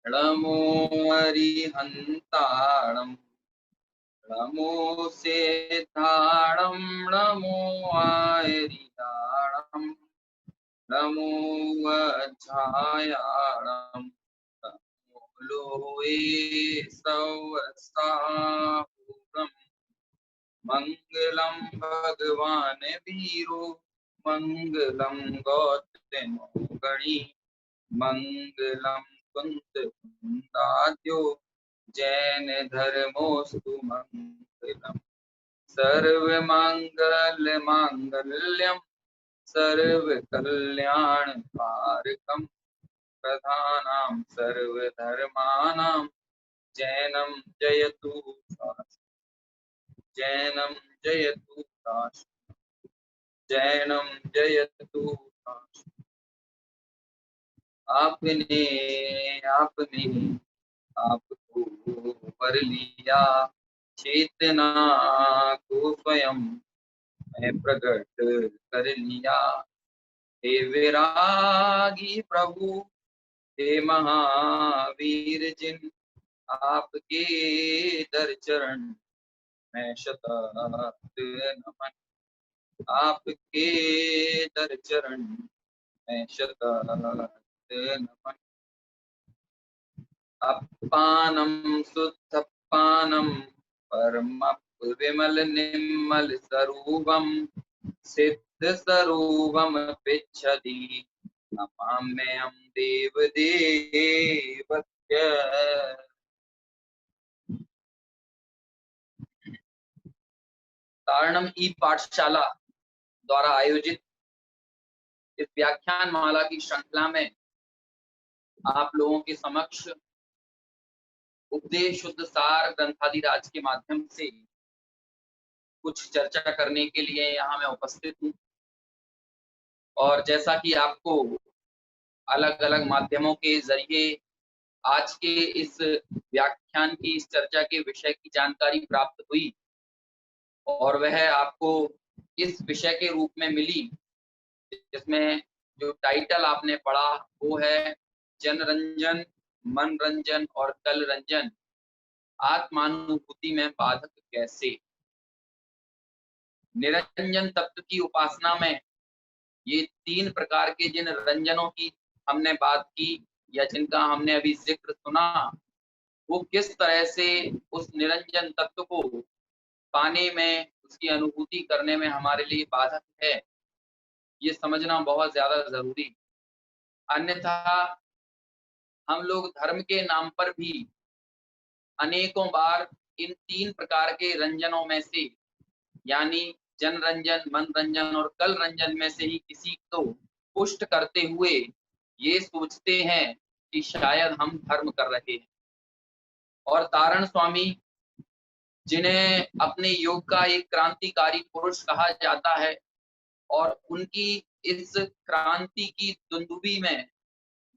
नमो अरिहन्ताणं नमो सेताणं नमो आयरिताणं नमो वज्रायाणं नमो लोये सवसाहुरम् मंगलम भगवान वीरो मंगलम गौतमो गणी मंगलम कुंत कुंदाद्यो जैन धर्मोस्तु मंगलम सर्व मंगल मांगल्यम सर्व कल्याण कारकम प्रधानां सर्व धर्माणां जैनम जयतु जैनम जयतु जैनम जयतु। आपने आपने आपको वर लिया चेतना को स्वयं मैं प्रकट कर लिया। हे विरागी प्रभु हे महावीर जिन आपके दर चरण मैं शतत नमन आपके दर चरण मैं शतत नमन। अपानम शुद्धपानम परम विमल निर्मल स्वरूपम सिद्ध स्वरूपम पिच्छति नमाम्यहं देवदेवस्य। तारणम ई पाठशाला द्वारा आयोजित इस व्याख्यान माला की श्रृंखला में आप लोगों के समक्ष उपदेश शुद्ध सार ग्रंथादिराज के माध्यम से कुछ चर्चा करने के लिए यहाँ मैं उपस्थित हूँ। और जैसा कि आपको अलग अलग माध्यमों के जरिए आज के इस व्याख्यान की इस चर्चा के विषय की जानकारी प्राप्त हुई और वह आपको इस विषय के रूप में मिली, जिसमें जो टाइटल आपने पढ़ा वो है जनरंजन, मनरंजन और कल रंजन आत्मानुभूति में बाधक कैसे। निरंजन तत्व की उपासना में ये तीन प्रकार के जिन रंजनों की हमने बात की या जिनका हमने अभी जिक्र सुना, वो किस तरह से उस निरंजन तत्व को पाने में, उसकी अनुभूति करने में हमारे लिए बाधक है, ये समझना बहुत ज्यादा जरूरी। अन्यथा हम लोग धर्म के नाम पर भी अनेकों बार इन तीन प्रकार के रंजनों में से यानी जन रंजन, मन रंजन और कल रंजन में से ही किसी को पुष्ट करते हुए ये सोचते हैं कि शायद हम धर्म कर रहे हैं। और तारण स्वामी, जिन्हें अपने युग का एक क्रांतिकारी पुरुष कहा जाता है, और उनकी इस क्रांति की दुंदुभी में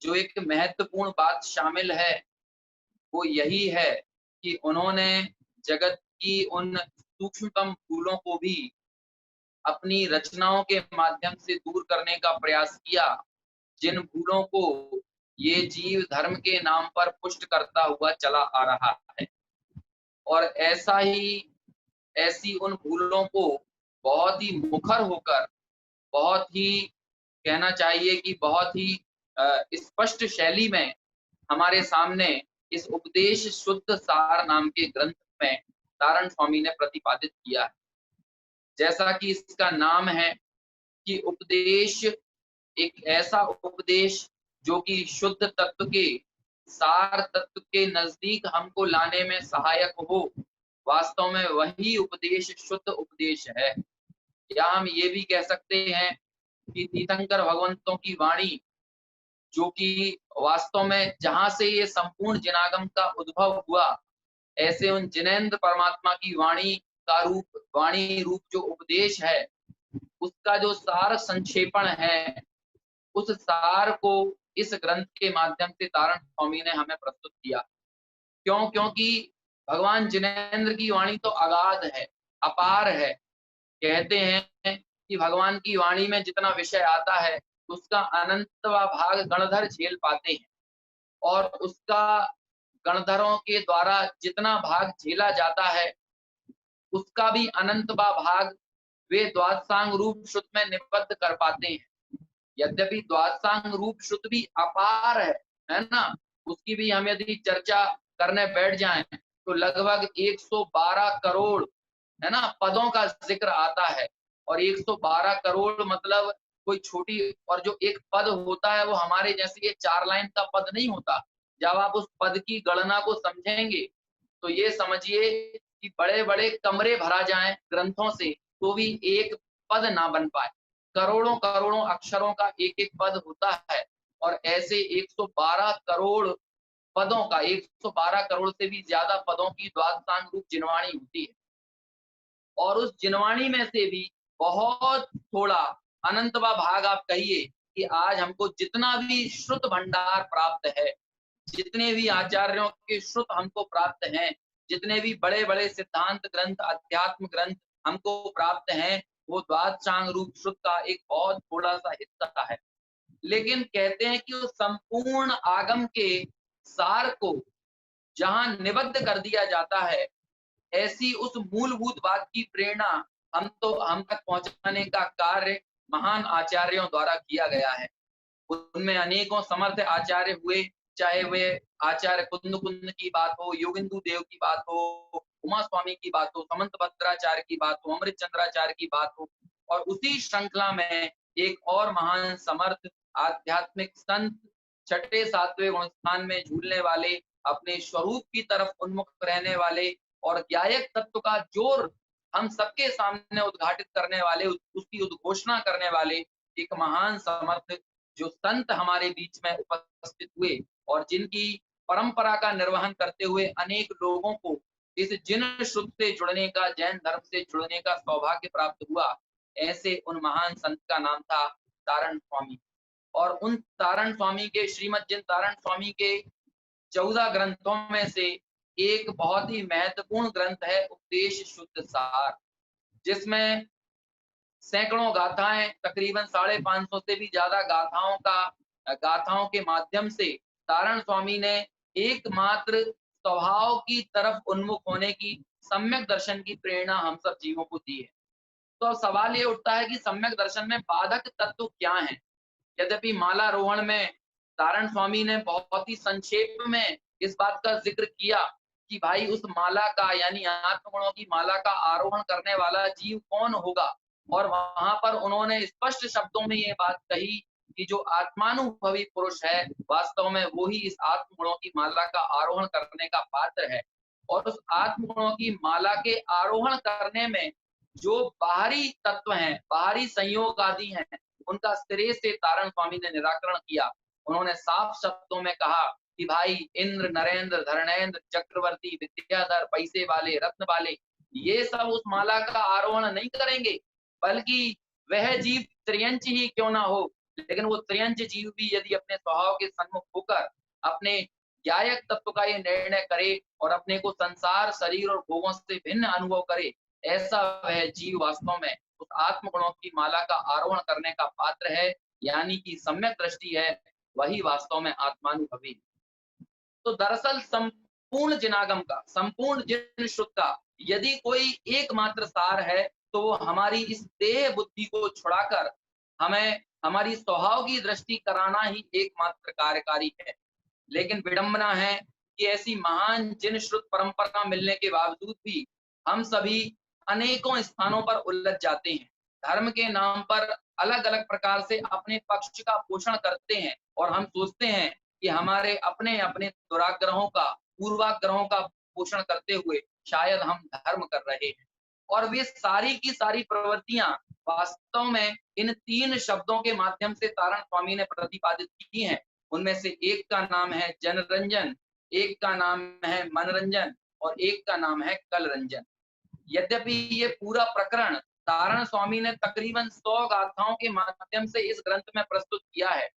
जो एक महत्वपूर्ण बात शामिल है वो यही है कि उन्होंने जगत की उन सूक्ष्मतम भूलों को भी अपनी रचनाओं के माध्यम से दूर करने का प्रयास किया, जिन भूलों को ये जीव धर्म के नाम पर पुष्ट करता हुआ चला आ रहा है। और ऐसी उन भूलों को बहुत ही मुखर होकर, बहुत ही कहना चाहिए कि बहुत ही स्पष्ट शैली में हमारे सामने इस उपदेश शुद्ध सार नाम के ग्रंथ में तारण स्वामी ने प्रतिपादित किया है। जैसा कि इसका नाम है कि उपदेश, एक ऐसा उपदेश जो कि शुद्ध तत्व के, सार तत्व के नजदीक हमको लाने में सहायक हो, वास्तव में वही उपदेश शुद्ध उपदेश है। या हम ये भी कह सकते हैं कि तीर्थंकर भगवंतों की वाणी, जो कि वास्तव में जहां से ये संपूर्ण जिनागम का उद्भव हुआ, ऐसे उन जिनेंद्र परमात्मा की वाणी का रूप, वाणी रूप जो उपदेश है, उसका जो सार संक्षेपण है, उस सार को इस ग्रंथ के माध्यम से तारण स्वामी ने हमें प्रस्तुत किया। क्यों? क्योंकि भगवान जिनेंद्र की वाणी तो अगाध है, अपार है। कहते हैं कि भगवान की वाणी में जितना विषय आता है उसका अनंतवा भाग गणधर झेल पाते हैं, और उसका गणधरों के द्वारा जितना भाग झेला जाता है उसका भी अनंतवा भाग वे द्वादशांग रूप शुद्ध में निबद्ध कर पाते हैं। यद्यपि द्वादशांग रूप शुद्ध भी अपार है ना, उसकी भी हम यदि चर्चा करने बैठ जाएं तो लगभग 112 करोड़ है ना पदों का जिक्र आता है। और 112 करोड़ मतलब कोई छोटी, और जो एक पद होता है वो हमारे जैसे ये 4 लाइन का पद नहीं होता। जब आप उस पद की गणना को समझेंगे तो ये समझिए कि बड़े-बड़े कमरे भरा जाएं ग्रंथों से तो भी एक पद ना बन पाए। करोड़ों-करोड़ों अक्षरों का एक-एक पद होता है, और ऐसे 112 करोड़ पदों का, 112 करोड़ से भी ज्यादा पदों की द्वादशांग रूप जिनवाणी होती है। और उस जिनवाणी में से भी बहुत थोड़ा अनंतवा भाग आप कहिए कि आज हमको जितना भी श्रुत भंडार प्राप्त है, जितने भी आचार्यों के श्रुत हमको प्राप्त हैं, जितने भी बड़े-बड़े सिद्धांत ग्रंथ, अध्यात्म ग्रंथ हमको प्राप्त हैं, वो द्वादशांग रूप श्रुत का एक बहुत थोड़ा-सा हिस्सा है। लेकिन कहते हैं कि उस संपूर्ण आगम के सार को जहाँ निबद्ध कर दिया जाता है, ऐसी उस मूलभूत बात की प्रेरणा हम तक पहुंचाने का कार्य महान आचार्यों द्वारा किया गया है। उनमें अनेकों समर्थ आचार्य हुए, चाहे वे आचार्य कुंद कुंद की बात हो, योगिंदु देव की बात हो, उमा स्वामी की बात हो, समंत भद्राचार्य की बात हो, अमृत चंद्राचार्य की बात हो। और उसी श्रृंखला में एक और महान समर्थ आध्यात्मिक संत, छठे सातवें गुण स्थान में झूलने वाले, अपने स्वरूप की तरफ उन्मुख रहने वाले, और ज्ञायक तत्व का जोर हम सबके सामने उद्घाटित करने वाले, उसकी उद्घोषणा करने वाले एक महान समर्थ जो संत हमारे बीच में उपस्थित हुए, और जिनकी परंपरा का निर्वहन करते हुए अनेक लोगों को इस जिन शुद्ध से जुड़ने का, जैन धर्म से जुड़ने का सौभाग्य प्राप्त हुआ, ऐसे उन महान संत का नाम था तारण स्वामी। और उन तारण स्वामी के, श्रीमद जिन तारण स्वामी के 14 ग्रंथों में से एक बहुत ही महत्वपूर्ण ग्रंथ है उपदेश शुद्ध सार, जिसमें सैकड़ों गाथाएं, तकरीबन 550 से भी ज्यादा गाथाओं के माध्यम से तारण स्वामी ने एकमात्र स्वभाव की तरफ उन्मुख होने की सम्यक दर्शन की प्रेरणा हम सब जीवों को दी है। तो अब सवाल ये उठता है कि सम्यक दर्शन में बाधक तत्व क्या हैं? यद्यपि मालारोहण में तारण स्वामी ने बहुत ही संक्षेप में इस बात का जिक्र किया कि भाई उस माला का, यानी आत्मगुणों की माला का आरोहण करने वाला जीव कौन होगा। और वहां पर उन्होंने स्पष्ट शब्दों में ये बात कही कि जो आत्मानुभवी पुरुष है वास्तव में वो ही इस आत्मगुणों की माला का आरोहण करने का पात्र है। और उस आत्मगुणों की माला के आरोहण करने में जो बाहरी तत्व हैं, बाहरी संयोग आदि हैं, उनका सिरे से तारण स्वामी ने निराकरण किया। उन्होंने साफ शब्दों में कहा कि भाई इंद्र, नरेंद्र, धर्मेंद्र, चक्रवर्ती, विद्याधर, पैसे वाले, रत्न वाले, ये सब उस माला का आरोहण नहीं करेंगे, बल्कि वह जीव त्रियंच ही क्यों ना हो, लेकिन वो त्रियंच जीव भी यदि अपने स्वभाव के सन्मुख होकर अपने ज्ञायक तत्व का ये निर्णय करे और अपने को संसार, शरीर और भोगों से भिन्न अनुभव करे, ऐसा वह जीव वास्तव में उस आत्मगुणों की माला का आरोहण करने का पात्र है, यानी कि सम्यक दृष्टि है, वही वास्तव में आत्मानुभवी है। तो दरअसल संपूर्ण जिनागम का, संपूर्ण जिन श्रुत का यदि कोई एकमात्र सार है तो वो हमारी इस देह बुद्धि को छुड़ाकर हमें हमारी स्वभाव की दृष्टि कराना ही एकमात्र कार्यकारी है। लेकिन विडंबना है कि ऐसी महान जिन श्रुत परंपरा मिलने के बावजूद भी हम सभी अनेकों स्थानों पर उलझ जाते हैं, धर्म के नाम पर अलग अलग प्रकार से अपने पक्ष का पोषण करते हैं, और हम सोचते हैं कि हमारे अपने अपने दुराग्रहों का, पूर्वाग्रहों का पोषण करते हुए शायद हम धर्म कर रहे हैं। और वे सारी की सारी प्रवृत्तियां वास्तव में इन 3 शब्दों के माध्यम से तारण स्वामी ने प्रतिपादित की हैं। उनमें से एक का नाम है जनरंजन, एक का नाम है मनरंजन, और एक का नाम है कलरंजन। यद्यपि ये पूरा प्रकरण तारण स्वामी ने तकरीबन 100 गाथाओं के माध्यम से इस ग्रंथ में प्रस्तुत किया है।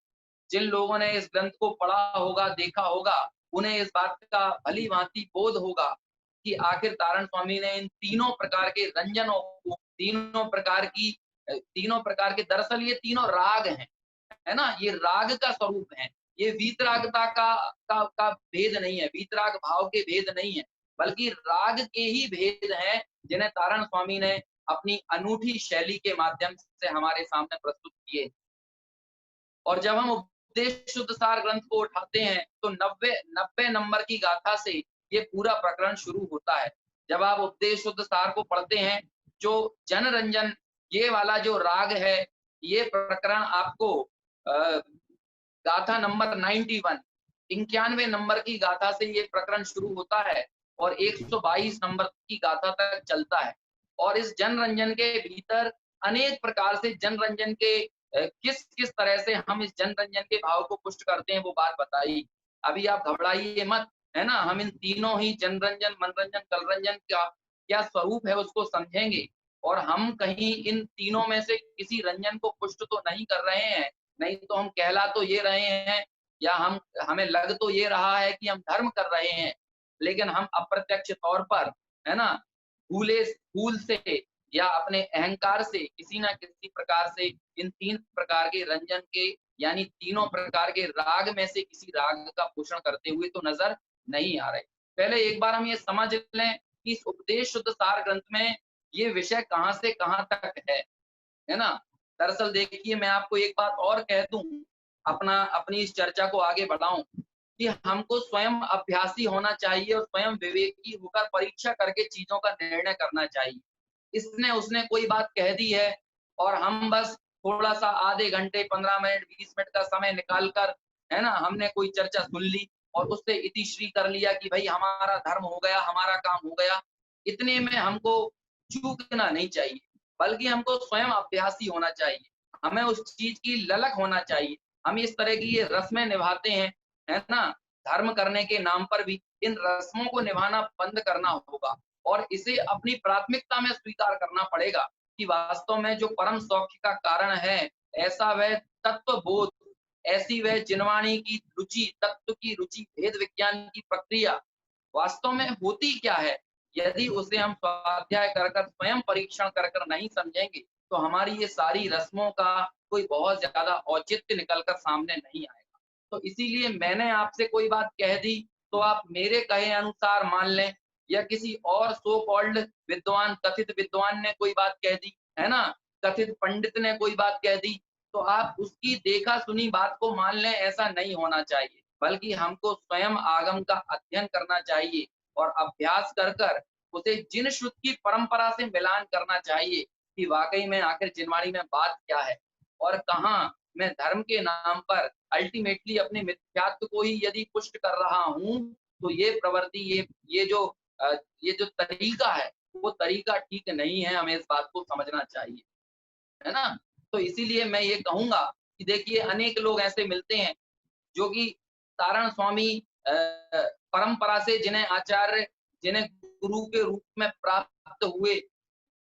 जिन लोगों ने इस ग्रंथ को पढ़ा होगा, देखा होगा, उन्हें इस बात का भली भांति बोध होगा कि आखिर तारण स्वामी ने इन तीनों प्रकार के रंजनों को, तीनों प्रकार की तीनों प्रकार के, दरअसल ये तीनों राग हैं, है ना, ये राग का स्वरूप है। ये वीतरागता का भेद नहीं है, वीतराग भाव के भेद नहीं है, बल्कि राग के ही भेद हैं, जिन्हें तारण स्वामी ने अपनी अनूठी शैली के माध्यम से हमारे सामने प्रस्तुत किए। और जब हम उपदेश शुद्ध सार ग्रंथ को उठाते हैं तो 90 नंबर की गाथा से ये पूरा प्रकरण शुरू होता है। जब आप उपदेश शुद्ध सार को पढ़ते हैं, जो जनरंजन ये वाला जो राग है, ये प्रकरण आपको गाथा नंबर 91 91 नंबर की गाथा से ये प्रकरण शुरू होता है और 122 नंबर की गाथा तक चलता है। और इस जनरंजन के भीतर अनेक प्रकार से जनरंजन के किस किस तरह से हम इस जनरंजन के भाव को पुष्ट करते हैं, वो बात बताई। अभी आप घबराइए मत, है ना, हम इन तीनों ही जनरंजन, मनरंजन, कलरंजन का क्या स्वरूप है उसको समझेंगे। और हम कहीं इन तीनों में से किसी रंजन को पुष्ट तो नहीं कर रहे हैं, नहीं तो हम कहला तो ये रहे हैं, या हमें लग तो ये रहा है कि हम धर्म कर रहे हैं, लेकिन हम अप्रत्यक्ष तौर पर, है ना, भूल से या अपने अहंकार से किसी ना किसी प्रकार से इन तीन प्रकार के रंजन के, यानी तीनों प्रकार के राग में से किसी राग का पोषण करते हुए तो नजर नहीं आ रहे। पहले एक बार हम ये समझ लें कि इस उपदेश शुद्ध सार ग्रंथ में ये विषय कहां से कहां तक है ना। दरअसल देखिए, मैं आपको एक बात और कह दूं, अपनी इस चर्चा को आगे बढ़ाऊं, कि हमको स्वयं अभ्यासी होना चाहिए और स्वयं विवेकी होकर परीक्षा करके चीजों का निर्णय करना चाहिए। इसने उसने कोई बात कह दी है और हम बस थोड़ा सा आधे घंटे, 15 मिनट, 20 मिनट का समय निकाल कर, है ना, हमने कोई चर्चा सुन ली और उससे इतिश्री कर लिया कि भाई हमारा धर्म हो गया, हमारा काम हो गया। इतने में हमको चूकना नहीं चाहिए, बल्कि हमको स्वयं अभ्यासी होना चाहिए। हमें उस चीज की ललक होना चाहिए। हम इस तरह की ये रस्में निभाते हैं, है ना, धर्म करने के नाम पर भी इन रस्मों को निभाना बंद करना होगा और इसे अपनी प्राथमिकता में स्वीकार करना पड़ेगा कि वास्तव में जो परम सौख्य का कारण है, ऐसा वह तत्व बोध, ऐसी वह जिनवाणी की रुचि, तत्व की रुचि, भेद विज्ञान की प्रक्रिया वास्तव में होती क्या है, यदि उसे हम स्वाध्याय कर कर स्वयं परीक्षण कर कर नहीं समझेंगे, तो हमारी ये सारी रस्मों का कोई बहुत ज्यादा औचित्य निकल कर सामने नहीं आएगा। तो इसीलिए मैंने आपसे कोई बात कह दी तो आप मेरे कहे अनुसार मान लें, या किसी और सो कॉल्ड विद्वान, कथित विद्वान ने कोई बात कह दी, है ना, कथित पंडित ने कोई बात कह दी, तो आप उसकी देखा सुनी बात को मान लें, ऐसा नहीं होना चाहिए। बल्कि हमको स्वयं आगम का अध्ययन करना चाहिए और अभ्यास कर कर उसे जिन श्रुत की परंपरा से मिलान करना चाहिए कि वाकई में आखिर जिनवाणी में बात क्या है और कहाँ मैं धर्म के नाम पर अल्टीमेटली अपने मिथ्यात्व को ही यदि पुष्ट कर रहा हूँ, तो ये प्रवृत्ति, ये जो तरीका है, वो तरीका ठीक नहीं है। हमें इस बात को समझना चाहिए, है ना। तो इसीलिए मैं ये कहूंगा कि देखिए, अनेक लोग ऐसे मिलते हैं जो कि तारण स्वामी परंपरा से, जिन्हें आचार्य, जिन्हें गुरु के रूप में प्राप्त हुए,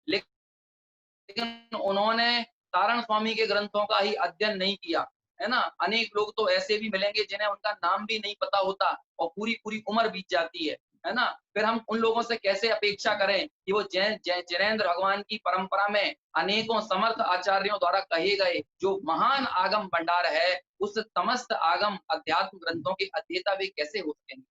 लेकिन उन्होंने तारण स्वामी के ग्रंथों का ही अध्ययन नहीं किया, है ना। अनेक लोग तो ऐसे भी मिलेंगे जिन्हें उनका नाम भी नहीं पता होता और पूरी उम्र बीत जाती है ना। फिर हम उन लोगों से कैसे अपेक्षा करें कि वो जैनेन्द्र भगवान की परंपरा में अनेकों समर्थ आचार्यों द्वारा कहे गए जो महान आगम भंडार है, उस समस्त आगम अध्यात्म ग्रंथों के अध्येता वे कैसे हो सकेंगे।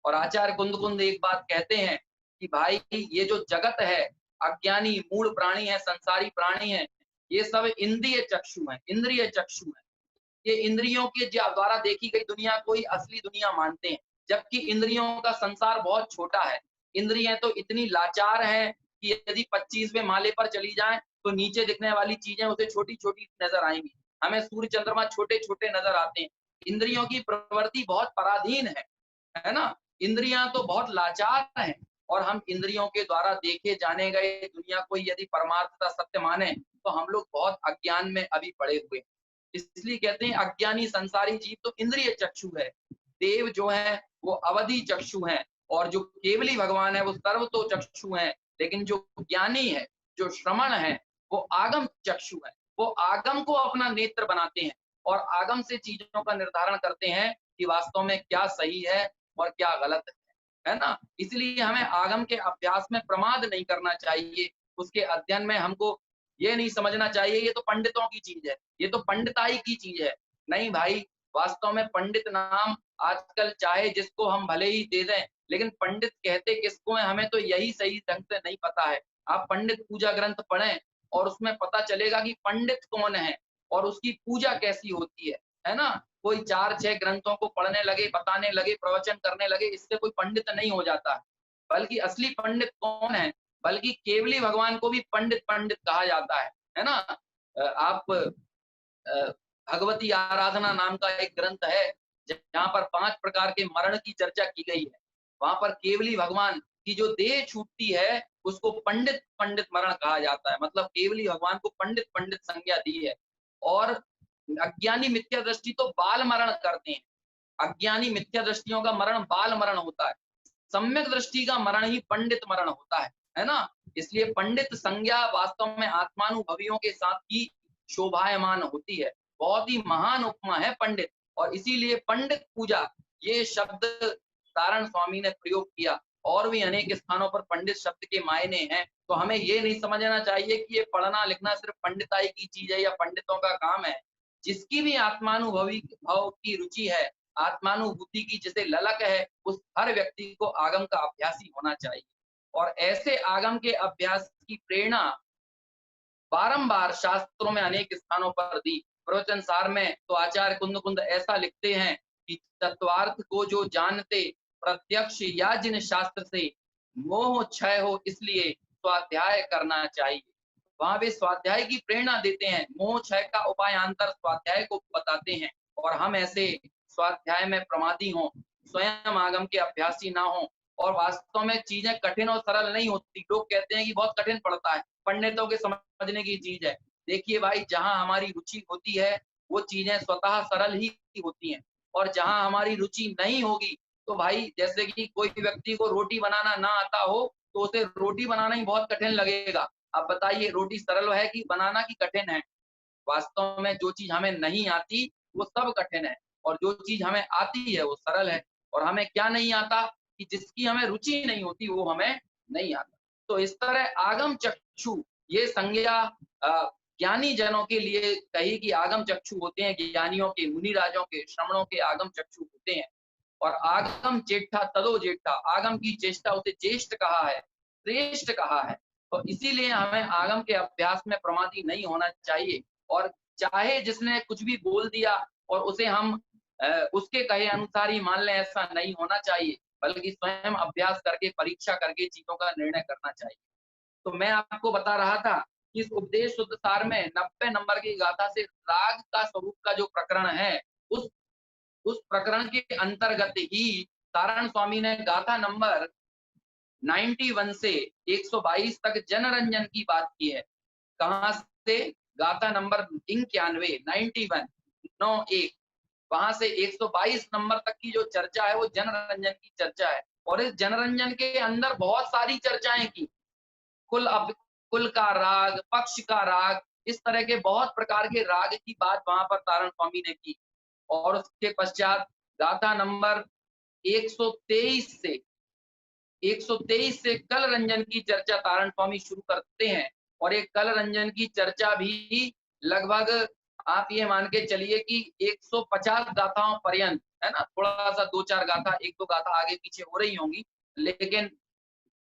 और आचार्य कुंद एक बात कहते हैं कि भाई, ये जो जगत है, अज्ञानी मूल प्राणी है, संसारी प्राणी है, ये सब इंद्रिय चक्षु है, इंद्रिय चक्षु है। ये इंद्रियों के द्वारा देखी गई दुनिया को ही असली दुनिया मानते हैं, जबकि इंद्रियों का संसार बहुत छोटा है। इंद्रियां तो इतनी लाचार है कि यदि 25वें माले पर चली जाएं तो नीचे दिखने वाली चीजें उसे छोटी छोटी नजर आएंगी। हमें सूर्य चंद्रमा छोटे छोटे नजर आते हैं। इंद्रियों की प्रवृत्ति बहुत पराधीन है ना। इंद्रियां तो बहुत लाचार हैं और हम इंद्रियों के द्वारा देखे जाने गए दुनिया को यदि परमार्थता सत्य माने, तो हम लोग बहुत अज्ञान में अभी पड़े हुए हैं। इसलिए कहते हैं अज्ञानी संसारी जीव तो इंद्रिय चक्षु है, देव जो है वो अवधि चक्षु हैं, और जो केवली भगवान है वो सर्वतो चक्षु हैं। लेकिन जो ज्ञानी है, जो श्रमण है, वो आगम चक्षु है। वो आगम को अपना नेत्र बनाते हैं और आगम से चीजों का निर्धारण करते हैं कि वास्तव में क्या सही है और क्या गलत है ना। इसलिए हमें आगम के अभ्यास में प्रमाद नहीं करना चाहिए, उसके अध्ययन में हमको ये नहीं समझना चाहिए ये तो पंडितों की चीज है, ये तो पंडिताई की चीज है। नहीं भाई, वास्तव में पंडित नाम आजकल चाहे जिसको हम भले ही दे दें, लेकिन पंडित कहते किसको है हमें तो यही सही ढंग से नहीं पता है। आप पंडित पूजा ग्रंथ पढ़ें और उसमें पता चलेगा कि पंडित कौन है और उसकी पूजा कैसी होती है ना? कोई 4-6 ग्रंथों को पढ़ने लगे, बताने लगे, प्रवचन करने लगे, इससे कोई पंडित नहीं हो जाता। बल्कि असली पंडित कौन है? बल्कि केवली भगवान को भी पंडित पंडित कहा जाता है ना? आप भगवती आराधना नाम का एक ग्रंथ है, जहाँ पर 5 प्रकार के मरण की चर्चा की गई है। वहाँ पर केवली भगवान की जो देह छूटती है, उसको पंडित पंडित मरण कहा जाता है। मतलब केवली भगवान को पंडित पंडित संज्ञा दी है। और अज्ञानी मिथ्या दृष्टि तो बाल मरण करते हैं। अज्ञानी मिथ्या दृष्टियों का मरण बाल मरण होता है। सम्यक दृष्टि का मरण ही पंडित मरण होता है ना? इसलिए पंडित संज्ञा वास्तव में आत्मानुभवियों के साथ ही शोभायमान होती है। बहुत ही महान उपमा है पंडित, और इसीलिए पंडित पूजा ये शब्द सारण स्वामी ने प्रयोग किया। और भी अनेक स्थानों पर पंडित शब्द के मायने हैं। तो हमें ये नहीं समझना चाहिए कि ये पढ़ना लिखना सिर्फ पंडिताई की चीज है या पंडितों का काम है। जिसकी भी आत्मानुभवी भाव की रुचि है, आत्मानुभूति की जिसे ललक है, उस हर व्यक्ति को आगम का अभ्यासी होना चाहिए। और ऐसे आगम के अभ्यास की प्रेरणा बारंबार शास्त्रों में अनेक स्थानों पर दी। प्रवचन सार में तो आचार्य कुंद कुंद ऐसा लिखते हैं कि तत्वार्थ को जो जानते प्रत्यक्ष या जिन शास्त्र से मोह क्षय हो, इसलिए स्वाध्याय करना चाहिए। वहां वे स्वाध्याय की प्रेरणा देते हैं, मोह क्षय का उपायांतर स्वाध्याय को बताते हैं। और हम ऐसे स्वाध्याय में प्रमादी हों, स्वयं आगम के अभ्यासी ना हो। और वास्तव में चीजें कठिन और सरल नहीं होती। लोग कहते हैं कि बहुत कठिन पड़ता है, पंडितों के समझने की चीज है। देखिए भाई, जहां हमारी रुचि होती है वो चीजें स्वतः सरल ही होती हैं। और जहां हमारी रुचि नहीं होगी, तो भाई जैसे कि कोई व्यक्ति को रोटी बनाना ना आता हो, तो उसे रोटी बनाना ही बहुत कठिन लगेगा। अब बताइए, रोटी सरल है कि बनाना की कठिन है? वास्तव में जो चीज हमें नहीं आती वो सब कठिन है, और जो चीज हमें आती है वो सरल है। और हमें क्या नहीं आता? कि जिसकी हमें रुचि नहीं होती वो हमें नहीं आता। तो इस तरह आगम चक्षु ये संज्ञा ज्ञानी जनों के लिए कही कि आगम चक्षु होते हैं ज्ञानियों के, मुनि राजों के, श्रमणों के आगम चक्षु होते हैं। और आगम चेष्टा तदो जेष्ठा, आगम की चेष्टा उसे ज्येष्ठ कहा है, श्रेष्ठ कहा है। तो इसीलिए हमें आगम के अभ्यास में प्रमादी नहीं होना चाहिए। और चाहे जिसने कुछ भी बोल दिया और उसे हम उसके कहे अनुसार ही मान लें, ऐसा नहीं होना चाहिए। बल्कि स्वयं अभ्यास करके, परीक्षा करके चीजों का निर्णय करना चाहिए। तो मैं आपको बता रहा था कि इस उपदेश शुद्ध सार में 90 नंबर की गाथा से राग का स्वरूप का जो प्रकरण है, उस उस प्रकरण के अंतर्गत ही सारण स्वामी ने गाथा नंबर 91 से 122 तक जनरंजन की बात की है। कहां से? गाथा नंबर 91, 91, 91, वहां से 122 नंबर तक की जो चर्चा है वो जनरंजन की चर्चा है। और इस जनरंजन के अंदर बहुत सारी चर्चाएं की। कुल का राग, पक्ष का राग, इस तरह के बहुत प्रकार के राग की बात वहां पर सारण स्वामी ने की। और उसके पश्चात गाथा नंबर 123 से 123 से कल रंजन की चर्चा तारण स्वामी शुरू करते हैं। और एक कल रंजन की चर्चा भी लगभग आप ये मान के चलिए कि 150 गाथाओं पर्यंत, है ना? थोड़ा सा 2-4 गाथा, 1-2 गाथा आगे पीछे हो रही होंगी, लेकिन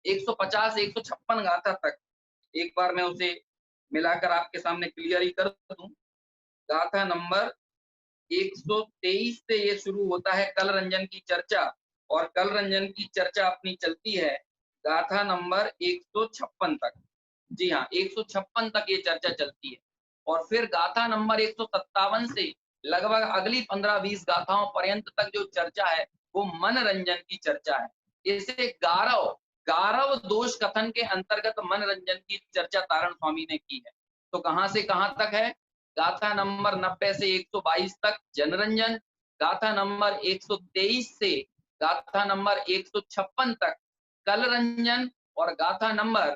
150 से 156 गाथा तक एक बार मैं उसे मिलाकर आपके सामने क्लियर ही कर दूं। गाथा नंबर 123 से ये शुरू होता है कल रंजन की चर्चा, और कल रंजन की चर्चा अपनी चलती है गाथा नंबर 156 तक। जी हाँ, 156 तक ये चर्चा चलती है। और फिर गाथा नंबर 157 से लगभग अगली 15-20 गाथाओं पर्यंत तक जो चर्चा है वो मन रंजन की चर्चा है। इसे गारव दोष कथन के अंतर्गत मन रंजन की चर्चा तारण स्वामी ने की है। तो कहां से कहां तक है? गाथा नंबर 90 से 122 तक जनरंजन, गाथा नंबर 123 से गाथा नंबर 156 तक कल रंजन, और गाथा नंबर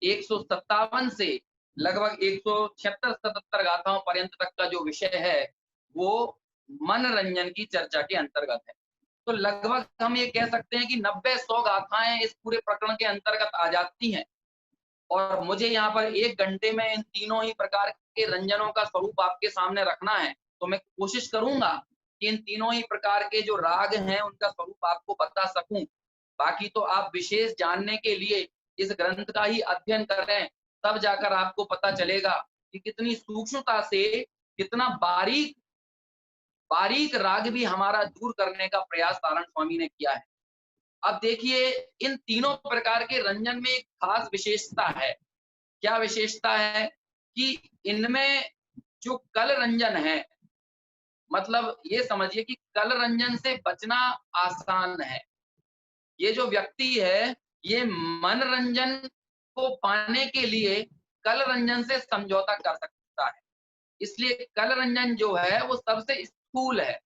157 से लगभग 176-77 गाथाओं पर्यंत तक का जो विषय है वो मन रंजन की चर्चा के अंतर्गत है। तो लगभग हम ये कह सकते हैं कि 90-100 गाथाएं इस पूरे प्रकरण के अंतर्गत आ जाती हैं। और मुझे यहाँ पर 1 घंटे में इन तीनों ही प्रकार के रंजनों का स्वरूप आपके सामने रखना है, तो मैं कोशिश करूँगा कि इन तीनों ही प्रकार के जो राग हैं, उनका स्वरूप आपको बता सकूँ। बाकी तो आप विशेष जानने के लिए इस ग्रंथ का ही अध्ययन करें, तब जाकर आपको पता चलेगा कि कितनी सूक्ष्मता से, कितना बारीक बारीक राग भी हमारा दूर करने का प्रयास सारण स्वामी ने किया है। अब देखिए, इन तीनों प्रकार के रंजन में एक खास विशेषता है। क्या विशेषता है? कि इनमें जो कल रंजन है, मतलब ये समझिए कि कल रंजन से बचना आसान है। ये जो व्यक्ति है, ये मनोरंजन को पाने के लिए कल रंजन से समझौता कर सकता है। इसलिए कल रंजन जो है वो सबसे स्थूल है।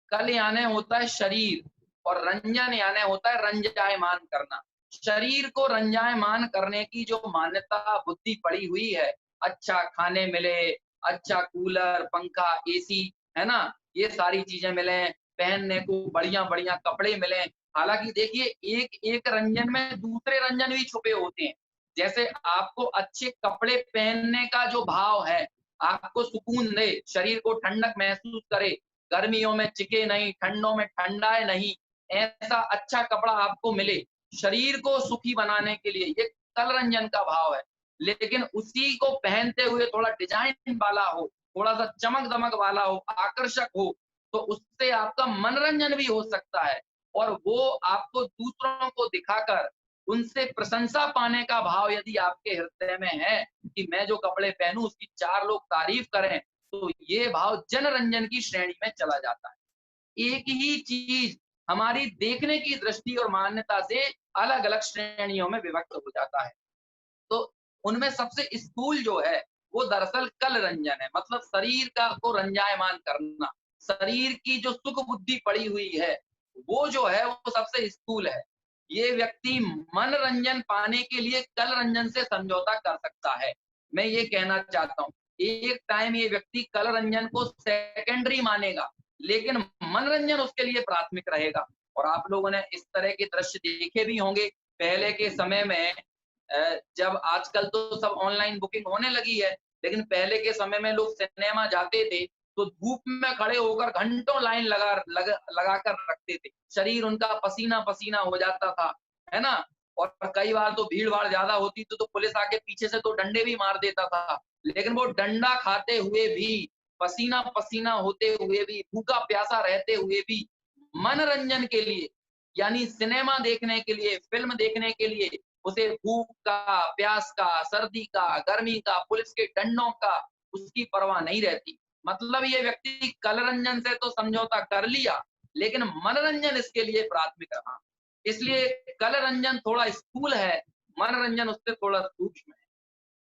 कल यानी होता है शरीर और रंजन यानी होता है रंजायमान करना। शरीर को रंजायमान करने की जो मान्यता बुद्धि पड़ी हुई है, अच्छा खाने मिले, अच्छा कूलर, पंखा, एसी, है ना? ये सारी चीजें मिले, पहनने को बढ़िया-बढ़िया कपड़े मिले। हालाँकि देखिए, एक-एक रंजन में दूसरे रंजन भी छुपे होते हैं। जैसे आपको अच्छे कपड़े पहनने का जो भाव है, आपको सुकून दे, शरीर को ठंडक महसूस करे, गर्मियों में चिके नहीं, ठंडों में ठंडाए नहीं, ऐसा अच्छा कपड़ा आपको मिले, शरीर को सुखी बनाने के लिए, ये कलरंजन का भाव है। लेकिन उसी को पहनते हुए थोड़ा डिजाइन वाला हो, थोड़ा-सा चमक-दमक वाला हो, आकर्षक हो, तो उससे आपका मनोरंजन भी हो सकता है और वो आपको दूसरों को दिखाकर उनसे प्रशंसा पाने का भाव यदि आपके हृदय में है कि मैं जो कपड़े पहनूँ उसकी 4 लोग तारीफ करें, तो ये भाव जनरंजन की श्रेणी में चला जाता है। एक ही चीज हमारी देखने की दृष्टि और मान्यता से अलग-अलग श्रेणियों में विभक्त हो जाता है। तो उनमें सबसे स्थूल जो है, वो दरअसल कल रंजन है, मतलब शरीर का को रंजायमान करना। शरीर की जो सुख बुद्धि पड़ी हुई है, वो जो है वो सबसे स्थूल है। ये व्यक्ति मनोरंजन पाने के लिए कल रंजन से समझौता कर सकता है। मैं ये कहना चाहता हूँ, एक टाइम ये व्यक्ति कल रंजन को सेकेंडरी मानेगा, लेकिन मनोरंजन उसके लिए प्राथमिक रहेगा। और आप लोगों ने इस तरह के दृश्य देखे भी होंगे, पहले के समय में जब आजकल तो सब ऑनलाइन बुकिंग होने लगी है, लेकिन पहले के समय में लोग सिनेमा जाते थे, तो धूप में खड़े होकर घंटों लाइन लगा कर रखते थे। शरीर उनका पसीना-पसीना हो जाता था, है ना? और कई बार तो भीड़-भाड़ ज़्यादा होती थी, तो पुलिस आके पीछे से तो डंडे भी मार देता था। लेकिन वो डंडा खाते हुए भी, पसीना-पसीना होते हुए भी, भूखा-प्यासा रहते हुए भी, मनोरंजन के लिए, यानी सिनेमा देखने के लिए, फ़िल्म देखने के लिए उसे भूख का, प्यास का, सर्दी का, गर्मी का, पुलिस के डंडों का उसकी परवाह नहीं रहती। मतलब ये व्यक्ति कलरंजन से तो समझौता कर लिया, लेकिन मनोरंजन इसके लिए प्राथमिक रहा। इसलिए कलरंजन थोड़ा स्थूल है, मनोरंजन उससे थोड़ा सूक्ष्म है।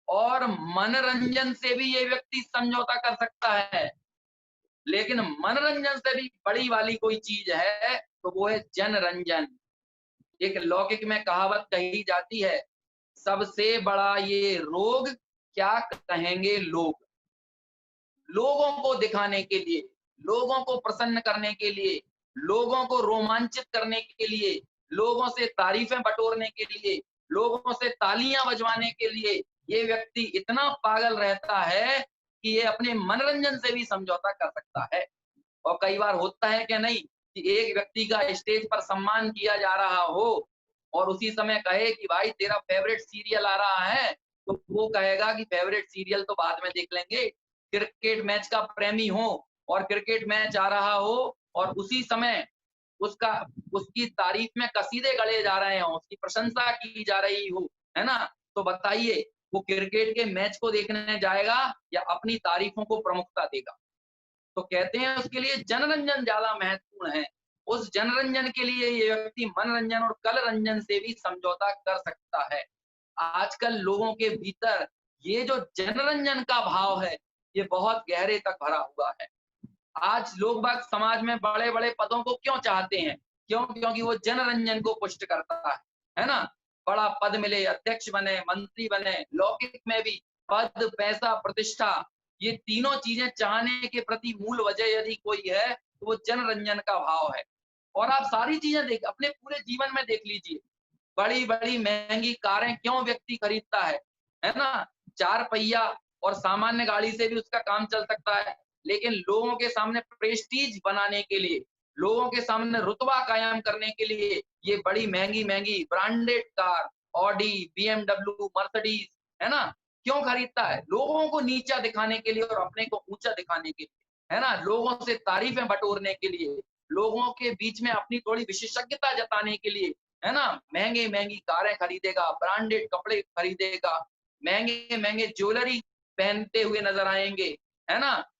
और मनोरंजन से भी ये व्यक्ति समझौता कर सकता है, लेकिन मनोरंजन से भी बड़ी वाली कोई चीज़ है, तो वो है जनरंजन। एक लौकिक में कहावत कही जाती है, सबसे बड़ा ये रोग क्या कहेंगे लोग। लोगों को दिखाने के लिए, लोगों को प्रसन्न करने के लिए, लोगों को रोमांचित करने के लिए, लोगों से तारीफ़ें बटोरने के लिए, लोगों से तालियाँ बजवाने के लिए, ये व्यक्ति इतना पागल रहता है कि ये अपने मनोरंजन से भी समझौता कर सकता है। और कई बार होता है कि नहीं कि एक व्यक्ति का स्टेज पर सम्मान किया जा रहा हो और उसी समय कहे कि भाई तेरा फेवरेट सीरियल आ रहा है, तो वो कहेगा कि फेवरेट सीरियल तो बाद में देख लेंगे। क्रिकेट मैच का प्रेमी हो और क्रिकेट मैच आ रहा हो और उसी समय उसका उसकी तारीफ में कसीदे गढ़े जा रहे हों, उसकी प्रशंसा की जा रही हो, है ना? तो बताइए वो क्रिकेट के मैच को देखने जाएगा या अपनी तारीफों को प्रमुखता देगा? तो कहते हैं उसके लिए जनरंजन ज़्यादा महत्वपूर्ण है। उस जनरंजन के लिए ये व्यक्ति मनोरंजन और कलरंजन से भी समझौता कर सकता है। आजकल लोगों के भीतर ये जो जनरंजन का भाव है, ये बहुत गहरे तक भरा हुआ है। आज लोग बाग समाज में बड़े-बड़े पदों को क्यों चाहते हैं? क्यों? क्योंकि वो जनरंजन को पुष्ट करता है ना? बड़ा पद मिले, अध्यक्ष बने, मंत्री बने, लौकिक में भी पद, पैसा, प्रतिष्ठा, ये तीनों चीज़ें चाहने के प्रति मूल वजह यदि कोई है, तो वो जनरंजन का भाव है। और आप सारी चीज़ें देख अपने पूरे जीवन में देख लीजिए, बड़ी-बड़ी महँगी कारें क्यों व्यक्ति खरीदता है? है ना, 4 पहिया और सामान्य गाड़ी से भी उसका काम चल सकता है। लेकिन लोगों के सामने प्रेस्टीज बनाने के लिए, लोगों के सामने रुतबा कायम करने के लिए ये बड़ी महंगी-महंगी branded car, Audi, BMW, Mercedes, है ना? क्यों खरीदता है? लोगों को नीचा दिखाने के लिए और अपने को ऊंचा दिखाने के लिए, है ना? लोगों से तारीफें बटोरने के लिए, लोगों के बीच में अपनी थोड़ी विशेषज्ञता जताने के लिए, है ना? महंगी-महंगी कारें खरीदेगा, ब्रांडेड कपड़े खरीदेगा, महंगे-महंगे ज्वेलरी पहनते हुए नजर आएंगे, है ना?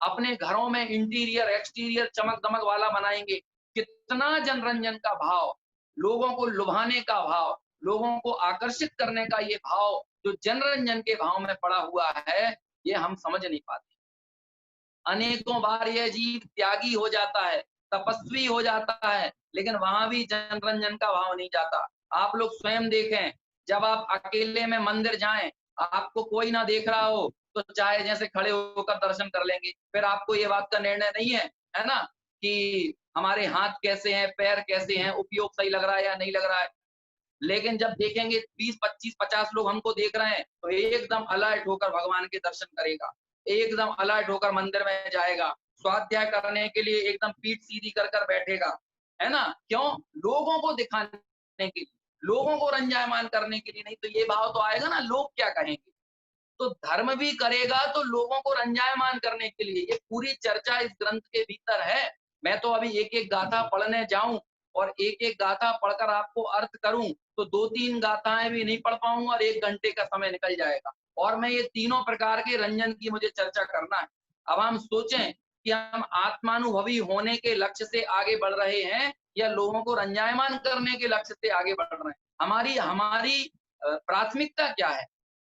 अपने घरों में इंटीरियर एक्सटीरियर चमक-दमक वाला बनाएंगे। कितना जनरंजन का भाव, लोगों को लुभाने का भाव, लोगों को आकर्षित करने का ये भाव जो जनरंजन के भाव में पड़ा हुआ है, ये हम समझ नहीं पाते। अनेकों बार यह जीव त्यागी हो जाता है, तपस्वी हो जाता है, लेकिन वहां भी जनरंजन का भाव नहीं जाता। आप लोग स्वयं देखें, जब आप अकेले में मंदिर जाएं, आपको कोई ना देख रहा हो, तो चाहे जैसे खड़े होकर दर्शन कर लेंगे। फिर आपको ये बात का निर्णय नहीं है ना, कि हमारे हाथ कैसे हैं, पैर कैसे हैं, उपयोग सही लग रहा है या नहीं लग रहा है। लेकिन जब देखेंगे 20, 25, 50 लोग हमको देख रहे हैं, तो एकदम अलर्ट होकर भगवान के दर्शन करेगा, एकदम अलर्ट होकर मंदिर में जाएगा, स्वाध्याय करने के लिए एकदम पीठ सीधी कर कर बैठेगा, है ना? क्यों? लोगों को दिखाने के लिए, लोगों को रंजायमान करने के लिए। नहीं तो ये भाव तो आएगा ना, लोग क्या कहेंगे। तो धर्म भी करेगा तो लोगों को रंजायमान करने के लिए। ये पूरी चर्चा इस ग्रंथ के भीतर है। मैं तो अभी एक-एक गाथा पढ़ने जाऊं और एक-एक गाथा पढ़कर आपको अर्थ करूं, तो 2-3 गाथाएं भी नहीं पढ़ पाऊंगा और 1 घंटे का समय निकल जाएगा। और मैं ये तीनों प्रकार के रंजन की मुझे चर्चा करना है। अब हम सोचें कि हम आत्मानुभवी होने के लक्ष्य से आगे बढ़ रहे हैं या लोगों को रंजायमान करने के लक्ष्य से आगे बढ़ रहे हैं। हमारी हमारी प्राथमिकता क्या है?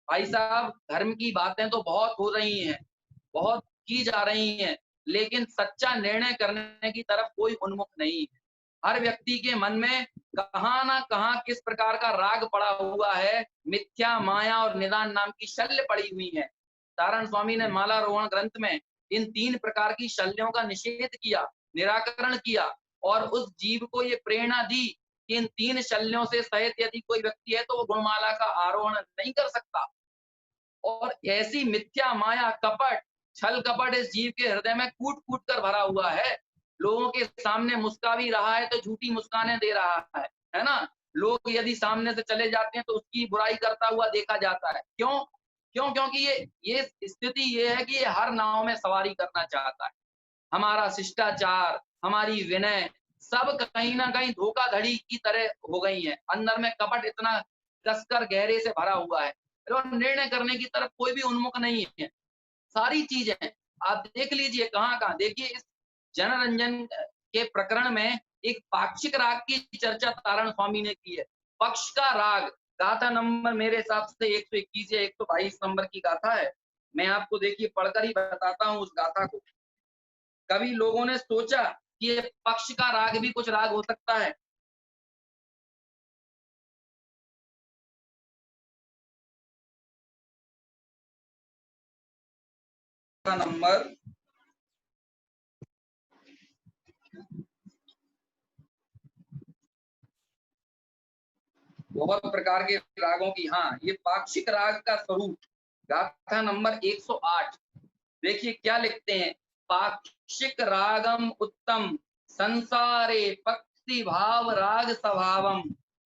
भाई साहब, धर्म की बातें तो बहुत हो रही हैं, बहुत की जा रही हैं, लेकिन सच्चा निर्णय करने की तरफ कोई उन्मुख नहीं है। हर व्यक्ति के मन में कहाँ ना कहाँ किस प्रकार का राग पड़ा हुआ है, मिथ्या, माया और निदान नाम की शल्य पड़ी हुई है। सारण स्वामी ने मालारोहण ग्रंथ में इन 3 प्रकार की शल्यों का निषेध किया, निराकरण किया और उस जीव को ये प्रेरणा दी कि इन 3 शल्यों से सहित यदि कोई व्यक्ति है तो वो गुणमाला का आरोहण नहीं कर सकता। और ऐसी मिथ्या, माया, कपट, छल कपट इस जीव के हृदय में कूट-कूट कर भरा हुआ है। लोगों के सामने मुस्का भी रहा है तो झूठी मुस्कानें दे रहा है ना? लोग यदि सामने से चले जाते हैं तो उसकी बुराई करता हुआ देखा जाता है। क्यों? क्यों? क्योंकि ये स्थिति ये है कि ये हर नाव में सवारी करना चाहता है। हमारा शिष्टाचार, हमारी विनय सब कहीं न कहीं धोखाधड़ी की तरह हो गई है। अंदर में कपट इतना कसकर गहरे से भरा हुआ है। और निर्णय करने की तरफ कोई भी उन्मुख नहीं है। सारी चीजें आप देख लीजिए कहाँ-कहाँ। देखिए इस जनरंजन के प्रकरण में एक पाक्षिक राग की चर्चा सारण स्वामी ने की है। पक्ष का राग, गाथा नंबर मेरे हिसाब से 121 या 122 नंबर की गाथा है। मैं आपको देखिए पढ़कर ही बताता हूँ उस गाथा को। कभी लोगों ने सोचा कि ये पक्ष का राग भी कुछ राग हो सकता है। नंबर बहुत प्रकार के रागों की, हाँ, ये पाक्षिक राग का स्वरूप, गाथा नंबर 108। देखिए क्या लिखते हैं, पाक्षिक रागम उत्तम संसारे पक्षी भाव राग स्वभावम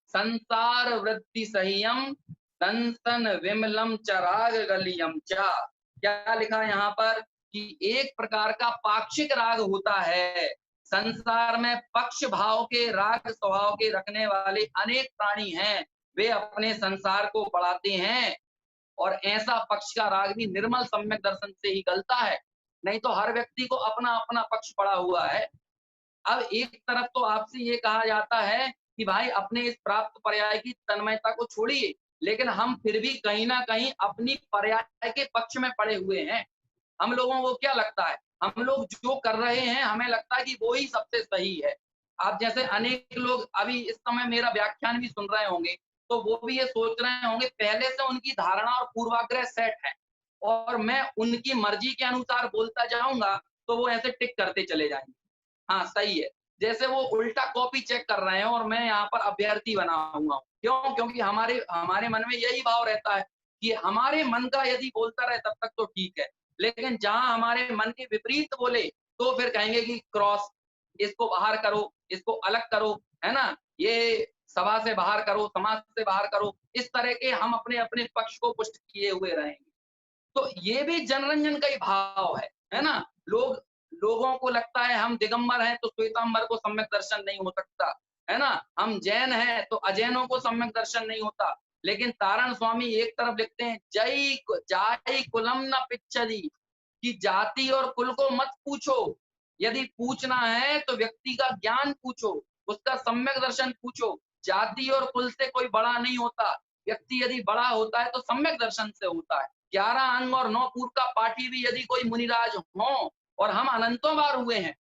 संसार वृत्ति सह्यम दंसन विमलम च राग गलियम चा। क्या लिखा यहाँ पर कि एक प्रकार का पाक्षिक राग होता है। संसार में पक्ष भाव के राग स्वभाव के रखने वाले अनेक प्राणी हैं, वे अपने संसार को बढ़ाते हैं और ऐसा पक्ष का राग भी निर्मल सम्यक दर्शन से ही गलता है। नहीं तो हर व्यक्ति को अपना अपना पक्ष पड़ा हुआ है। अब एक तरफ तो आपसे ये कहा जाता है कि भाई अपने इस प्राप्त पर्याय की तन्मयता को छोड़िए, लेकिन हम फिर भी कहीं ना कहीं अपनी पर्याय के पक्ष में पड़े हुए हैं। हम लोगों को क्या लगता है, हम लोग जो कर रहे हैं हमें लगता है कि वो ही सबसे सही है। आप जैसे अनेक लोग अभी इस समय मेरा व्याख्यान भी सुन रहे होंगे, तो वो भी ये सोच रहे होंगे, पहले से उनकी धारणा और पूर्वाग्रह सेट है और मैं उनकी मर्जी के अनुसार बोलता जाऊंगा तो वो ऐसे टिक करते चले जाएंगे। हाँ, सही है। जैसे वो उल्टा कॉपी चेक कर रहे हैं और मैं यहाँ पर अभ्यर्थी बना हुआ हूँ। क्यों? क्योंकि हमारे हमारे मन में यही भाव रहता है कि हमारे मन का यदि बोलता रहे तब तक तो ठीक है, लेकिन जहां हमारे मन के विपरीत बोले तो फिर कहेंगे कि क्रॉस, इसको बाहर करो, इसको अलग करो, है ना, ये सभा से बाहर करो, समाज से बाहर करो। इस तरह के हम अपने अपने पक्ष को पुष्ट किए हुए रहेंगे। तो ये भी जनरंजन का ही भाव है ना? लोगों को लगता है हम दिगंबर हैं तो श्वेतांबर को सम्यक दर्शन नहीं हो सकता, है ना? हम जैन हैं तो अजैनों को सम्यक दर्शन नहीं होता। लेकिन तारण स्वामी एक तरफ लिखते हैं, जाई कुलम न पिच्छदी, कि जाति और कुल को मत पूछो, यदि पूछना है तो व्यक्ति का ज्ञान पूछो, उसका सम्यक दर्शन पूछो। जाति और कुल से कोई बड़ा नहीं होता, व्यक्ति यदि बड़ा होता है तो सम्यक दर्शन से होता है। 11 अंग और 9 पूर्व का पाठी भी यदि कोई मुनिराज हो, और हम अनंतों बार हुए हैं,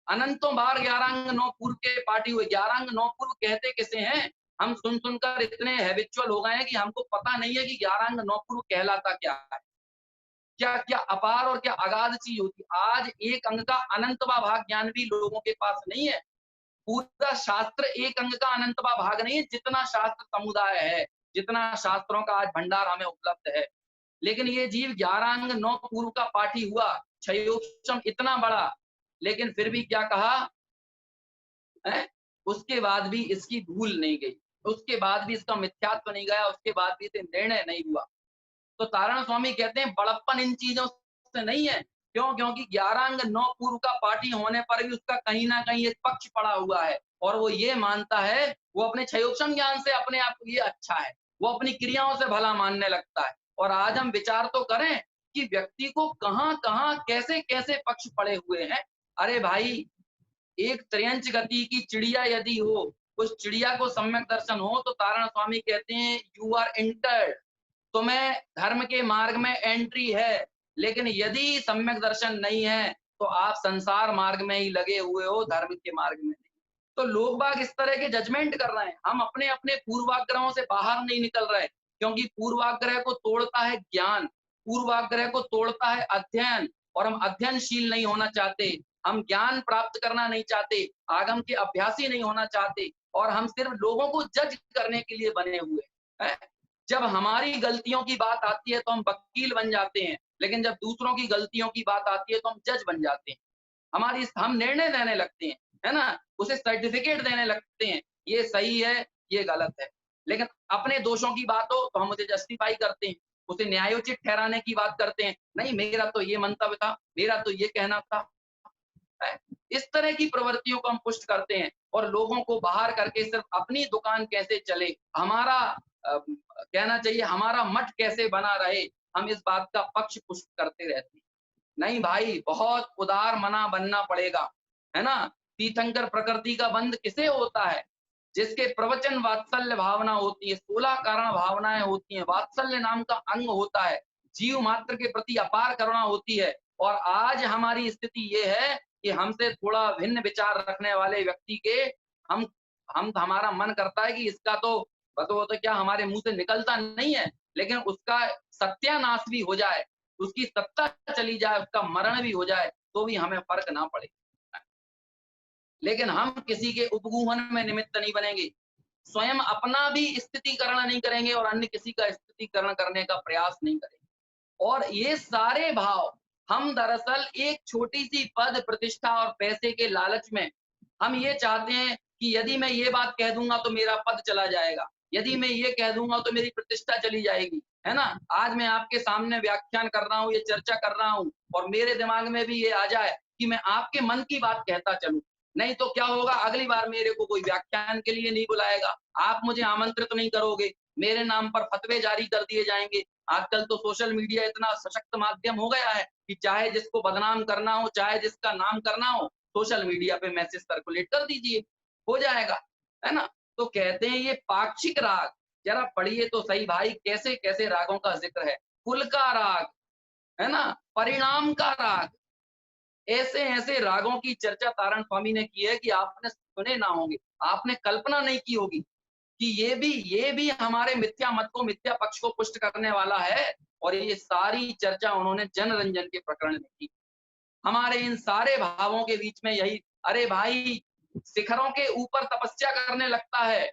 अनंतों बार 11 अंग 9 पूर्व के पाठी हुए। 11 अंग 9 पूर्व कहते किसे हैं? हम सुन सुनकर इतने हैबिचुअल हो गए हैं कि हमको पता नहीं है कि 11 अंग 9 पूर्व कहलाता क्या है। क्या क्या अपार और क्या अगाध चीज होती है। आज एक अंग का अनंतवा भाग ज्ञान भी लोगों के पास नहीं है। पूरा शास्त्र एक अंग का अनंतवा भाग नहीं है, जितना शास्त्र समुदाय है, जितना शास्त्रों का आज भंडार हमें उपलब्ध है। लेकिन ये जीव 11 अंग 9 पूर्व का पाठी हुआ, क्षयोक्षम इतना बड़ा, लेकिन फिर भी क्या कहा है? उसके बाद भी इसकी धूल नहीं गई, उसके बाद भी इसका मिथ्यात्व नहीं गया, उसके बाद भी इसे निर्णय नहीं हुआ। तो तारण स्वामी कहते हैं बड़प्पन इन चीजों से नहीं है। क्यों? क्योंकि 11 अंग 9 पूर्व का पाठी होने पर भी उसका कहीं ना कहीं एक पक्ष पड़ा हुआ है, और वो ये मानता है, वो अपने क्षयोक्षम ज्ञान से अपने आप को ये अच्छा है, वो अपनी क्रियाओं से भला मानने लगता है। और आज हम विचार तो करें कि व्यक्ति को कहां कहां कैसे कैसे पक्ष पड़े हुए हैं। अरे भाई, एक त्रियंच गति की चिड़िया यदि हो, उस चिड़िया को सम्यक दर्शन हो, तो तारण स्वामी कहते हैं यू आर इंटर्ड, तुम्हें धर्म के मार्ग में एंट्री है। लेकिन यदि सम्यक दर्शन नहीं है तो आप संसार मार्ग में ही लगे हुए हो, धर्म के मार्ग में नहीं। तो लोग बाग इस तरह के जजमेंट कर रहे हैं। हम अपने अपने पूर्वाग्रहों से बाहर नहीं निकल रहे, क्योंकि पूर्वाग्रह को तोड़ता है ज्ञान, पूर्वाग्रह को तोड़ता है अध्ययन, और हम अध्ययनशील नहीं होना चाहते, हम ज्ञान प्राप्त करना नहीं चाहते, आगम के अभ्यासी नहीं होना चाहते, और हम सिर्फ लोगों को जज करने के लिए बने हुए हैं। जब हमारी गलतियों की बात आती है तो हम वकील बन जाते हैं, लेकिन जब दूसरों की गलतियों की बात आती है तो हम जज बन जाते हैं। हम निर्णय देने लगते हैं, है ना, उसे सर्टिफिकेट देने लगते हैं, ये सही है, ये गलत है। लेकिन अपने दोषों की बात हो तो हम उसे जस्टिफाई करते हैं, उसे न्यायोचित ठहराने की बात करते हैं, नहीं मेरा तो ये मंतव्य था, मेरा तो ये कहना था। इस तरह की प्रवृत्तियों को हम पुष्ट करते हैं, और लोगों को बाहर करके सिर्फ अपनी दुकान कैसे चले, हमारा कहना चाहिए हमारा मठ कैसे बना रहे, हम इस बात का पक्ष पुष्ट करते रहते हैं। नहीं भाई, बहुत उदार मना बनना पड़ेगा, है ना। तीर्थंकर प्रकृति का बंध किसे होता है? जिसके प्रवचन वात्सल्य भावना होती है, 16 कारण भावनाएं होती हैं, वात्सल्य नाम का अंग होता है, जीव मात्र के प्रति अपार करुणा होती है। और आज हमारी स्थिति ये है कि हमसे थोड़ा भिन्न विचार रखने वाले व्यक्ति के हम हमारा मन करता है कि इसका तो वो तो क्या हमारे मुंह से निकलता नहीं है, लेकिन उसका सत्यानाश भी हो जाए, उसकी सत्ता चली जाए, उसका मरण भी हो जाए, तो भी हमें फर्क ना पड़े। लेकिन हम किसी के उपगूहन में निमित्त नहीं बनेंगे, स्वयं अपना भी स्थितिकरण नहीं करेंगे और अन्य किसी का स्थितिकरण करने का प्रयास नहीं करेंगे। और ये सारे भाव हम दरअसल एक छोटी सी पद प्रतिष्ठा और पैसे के लालच में हम ये चाहते हैं कि यदि मैं ये बात कह दूंगा तो मेरा पद चला जाएगा, यदि मैं ये कह दूंगा तो मेरी प्रतिष्ठा चली जाएगी, है ना। आज मैं आपके सामने व्याख्यान कर रहा हूँ, ये चर्चा कर रहा हूँ, और मेरे दिमाग में भी ये आ जाए कि मैं आपके मन की बात कहता चलूं, नहीं तो क्या होगा, अगली बार मेरे को कोई व्याख्यान के लिए नहीं बुलाएगा, आप मुझे आमंत्रित नहीं करोगे, मेरे नाम पर फतवे जारी कर दिए जाएंगे। आजकल तो सोशल मीडिया इतना सशक्त माध्यम हो गया है कि चाहे जिसको बदनाम करना हो, चाहे जिसका नाम करना हो, सोशल मीडिया पे मैसेज सर्कुलेट कर दीजिए, हो जाएगा, है ना। तो कहते हैं ये पाक्षिक राग, जरा पढ़िए तो सही भाई, कैसे कैसे रागों का जिक्र है। कुल का राग, है ना, परिणाम का राग, ऐसे ऐसे रागों की चर्चा तारण स्वामी ने की है कि आपने सुने ना होंगे, आपने कल्पना नहीं की होगी कि ये भी हमारे मिथ्या मत को, मिथ्या पक्ष को पुष्ट करने वाला है। और ये सारी चर्चा उन्होंने जनरंजन के प्रकरण में की। हमारे इन सारे भावों के बीच में यही, अरे भाई, शिखरों के ऊपर तपस्या करने लगता है,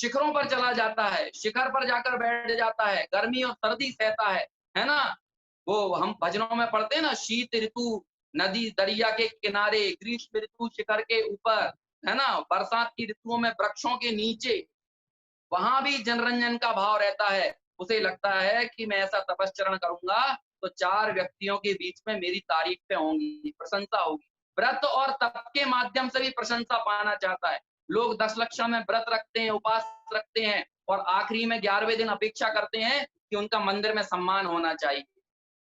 शिखरों पर चला जाता है, शिखर पर जाकर बैठ जाता है, गर्मी और सर्दी सहता है ना? वो हम भजनों में पढ़ते हैं ना, शीत ऋतु नदी दरिया के किनारे, ग्रीष्म ऋतु शिखर के ऊपर, है ना? बरसात की ऋतुओं में वृक्षों के नीचे, वहां भी जनरंजन का भाव रहता है। उसे लगता है कि मैं ऐसा तपश्चरण करूंगा तो 4 व्यक्तियों के बीच में मेरी तारीफें होंगी, प्रशंसा होगी। व्रत और तप के माध्यम से भी प्रशंसा पाना चाहता है। लोग 10 लक्षण में व्रत रखते हैं, उपवास रखते हैं और आखिरी में 11वें दिन अपेक्षा करते हैं कि उनका मंदिर में सम्मान होना चाहिए।